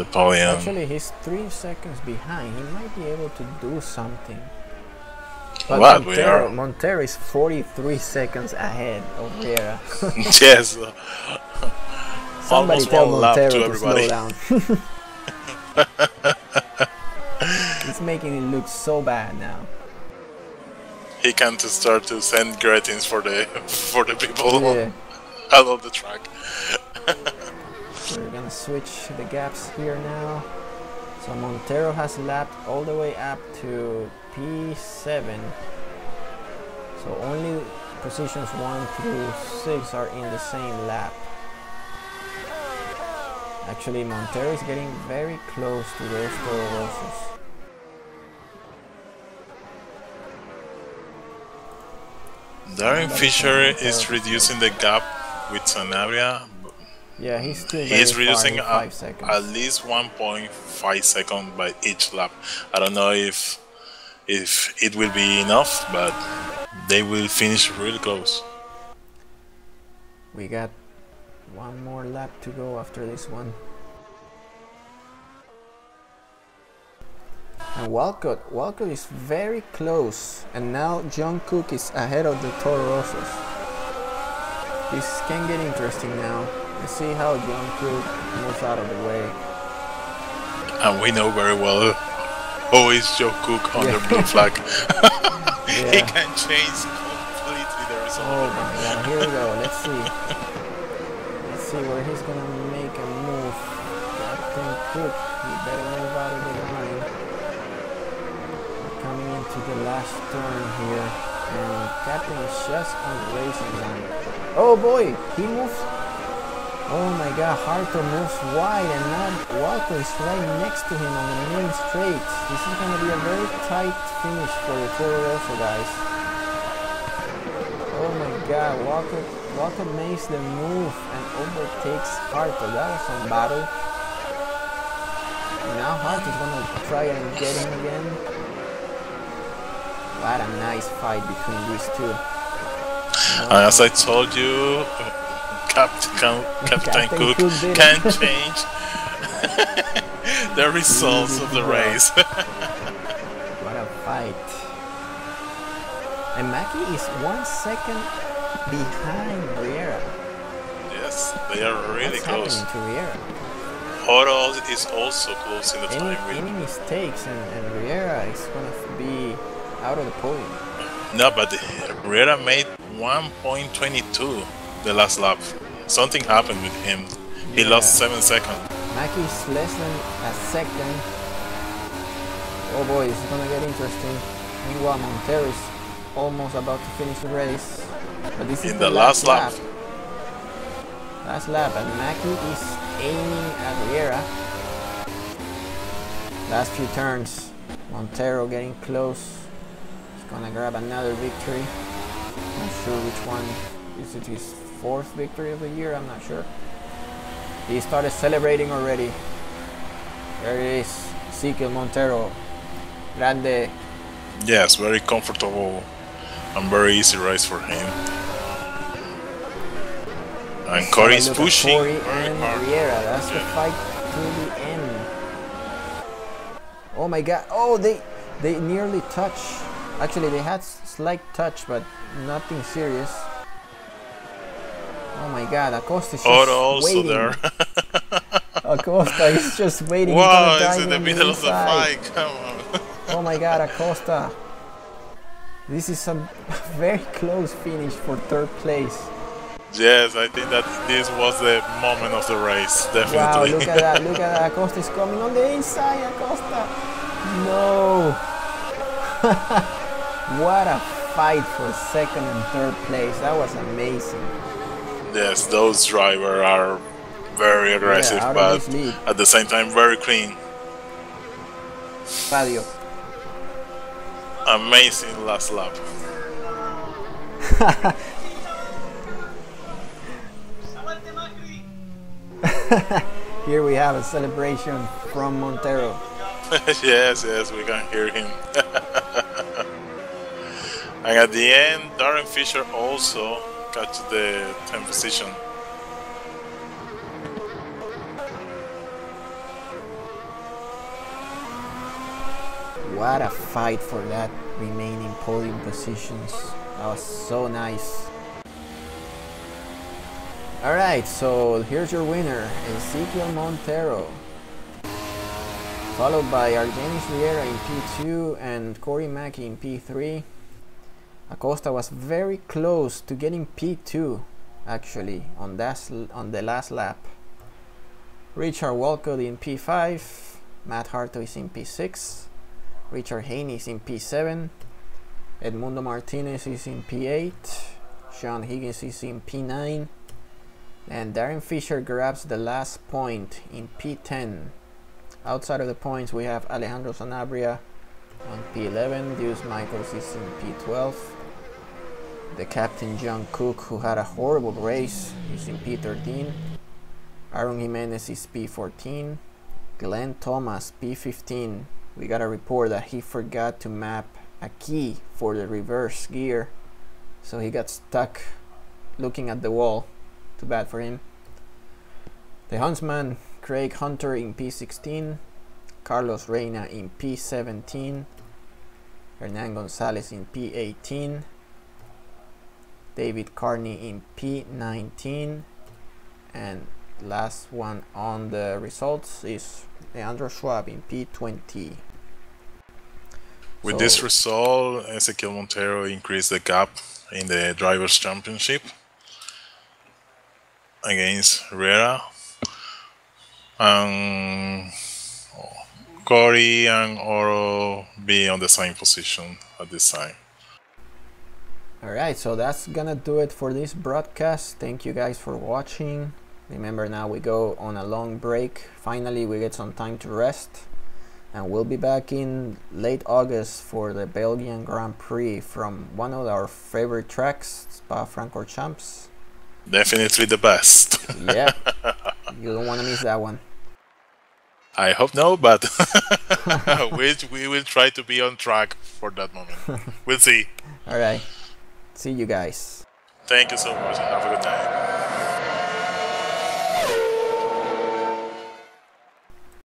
Speaker 3: podium.
Speaker 1: Actually, he's 3 seconds behind. He might be able to do something. But
Speaker 3: what?
Speaker 1: Montero is 43 seconds ahead of Vera.
Speaker 3: Yes.
Speaker 1: Somebody tell Montero to slow down. It's making it look so bad now.
Speaker 3: He can't start to send greetings for the people
Speaker 1: Yeah.
Speaker 3: out of the track.
Speaker 1: We're gonna switch the gaps here now. So Montero has lapped all the way up to P7. So only positions 1 through 6 are in the same lap. Actually, Montero is getting very close to those Toro Rossos.
Speaker 3: Darren Fisher is reducing the gap with Sanabria.
Speaker 1: Yeah, he's still
Speaker 3: He's
Speaker 1: very
Speaker 3: reducing
Speaker 1: far in 5 seconds.
Speaker 3: at least 1.5 seconds by each lap. I don't know if it will be enough, but they will finish really close.
Speaker 1: We got one more lap to go after this one. And Walcott is very close, and now John Cook is ahead of the Toro Rossos. This can get interesting now. Let's see how John Cook moves out of the way.
Speaker 3: And we know very well who is Joe Cook under blue flag. He can change completely the result.
Speaker 1: Oh my god, here we go. Let's see. Let's see where he's gonna make a move. Captain Cook, you better move out of the line. We're coming into the last turn here, and Captain is just on the racing line. Oh boy, he moves. Oh my god, Harto moves wide, and now Walker is right next to him on the main straight. This is going to be a very tight finish for the Toro Rosso guys. Oh my god, Walker makes the move and overtakes Harto. That was some battle. And now Harto is going to try and get him again. What a nice fight between these two.
Speaker 3: As I told you, Captain Cook can change the results of the race.
Speaker 1: What a fight. And Mackie is 1 second behind Riera.
Speaker 3: Yes, they are really
Speaker 1: What's
Speaker 3: close.
Speaker 1: happening to Riera?
Speaker 3: Horo is also close in the time.
Speaker 1: Any mistakes and Riera is going to be out of the podium.
Speaker 3: No, but Riera made 1.22 the last lap. Something happened with him. He lost 7 seconds.
Speaker 1: Mackie is less than a second. Oh boy, this is gonna get interesting. Meanwhile, Montero is almost about to finish the race. But this is
Speaker 3: In
Speaker 1: the
Speaker 3: the last lap.
Speaker 1: Last lap, and Mackie is aiming at Riera. Last few turns. Montero getting close. He's gonna grab another victory. Not sure which one. Is it his 4th victory of the year? I'm not sure. He started celebrating already. There it is. Ezequiel Montero. Grande.
Speaker 3: Yes, very comfortable and very easy race for him. And Corey is pushing
Speaker 1: Corey
Speaker 3: very
Speaker 1: and
Speaker 3: hard.
Speaker 1: Riera. That's the fight to the end. Oh my god. Oh, they nearly touch. Actually, they had slight touch, but nothing serious. Oh my god, Acosta is just
Speaker 3: also
Speaker 1: waiting.
Speaker 3: there.
Speaker 1: Acosta is just waiting.
Speaker 3: Wow, it's in the middle of the fight. Come on.
Speaker 1: Oh my god, Acosta. This is a very close finish for 3rd place.
Speaker 3: Yes, I think that this was the moment of the race, definitely.
Speaker 1: Wow, look at that, look at that. Acosta is coming on the inside, Acosta. No. What a fight for 2nd and 3rd place. That was amazing.
Speaker 3: Yes, those drivers are very aggressive, but at the same time very clean.
Speaker 1: Radio.
Speaker 3: Amazing last lap.
Speaker 1: Here we have a celebration from Montero.
Speaker 3: Yes, we can hear him. And at the end, Darren Fisher also got the 10th position.
Speaker 1: What a fight for that remaining podium positions. That was so nice. Alright, so here's your winner, Ezequiel Montero. Followed by Argenis Riera in P2 and Corey Mackie in P3. Acosta was very close to getting P2 actually on the last lap. Richard Walcott in P5, Matt Harto is in P6, Richard Haney is in P7, Edmundo Martinez is in P8, Sean Higgins is in P9, and Darren Fisher grabs the last point in P10. Outside of the points, we have Alejandro Sanabria on P11, Deuce Michaels is in P12, the captain John Cook, who had a horrible race, is in P13, Aaron Jimenez is P14, Glenn Thomas P15. We got a report that he forgot to map a key for the reverse gear, so he got stuck looking at the wall. Too bad for him. The Huntsman Craig Hunter in P16, Carlos Reina in P17, Hernan Gonzalez in P18, David Carney in P19, and last one on the results is Leandro Schwab in P20.
Speaker 3: With this result, Ezequiel Montero increased the gap in the Drivers' Championship against Herrera. Corey and Oro be on the same position at this time.
Speaker 1: Alright, so that's gonna do it for this broadcast. Thank you guys for watching. Remember, now we go on a long break. Finally, we get some time to rest. And we'll be back in late August for the Belgian Grand Prix from one of our favorite tracks, Spa-Francorchamps.
Speaker 3: Definitely the best.
Speaker 1: Yeah, you don't want to miss that one.
Speaker 3: I hope no, but we will try to be on track for that moment. We'll see.
Speaker 1: Alright, see you guys.
Speaker 3: Thank you so much. Have a good night.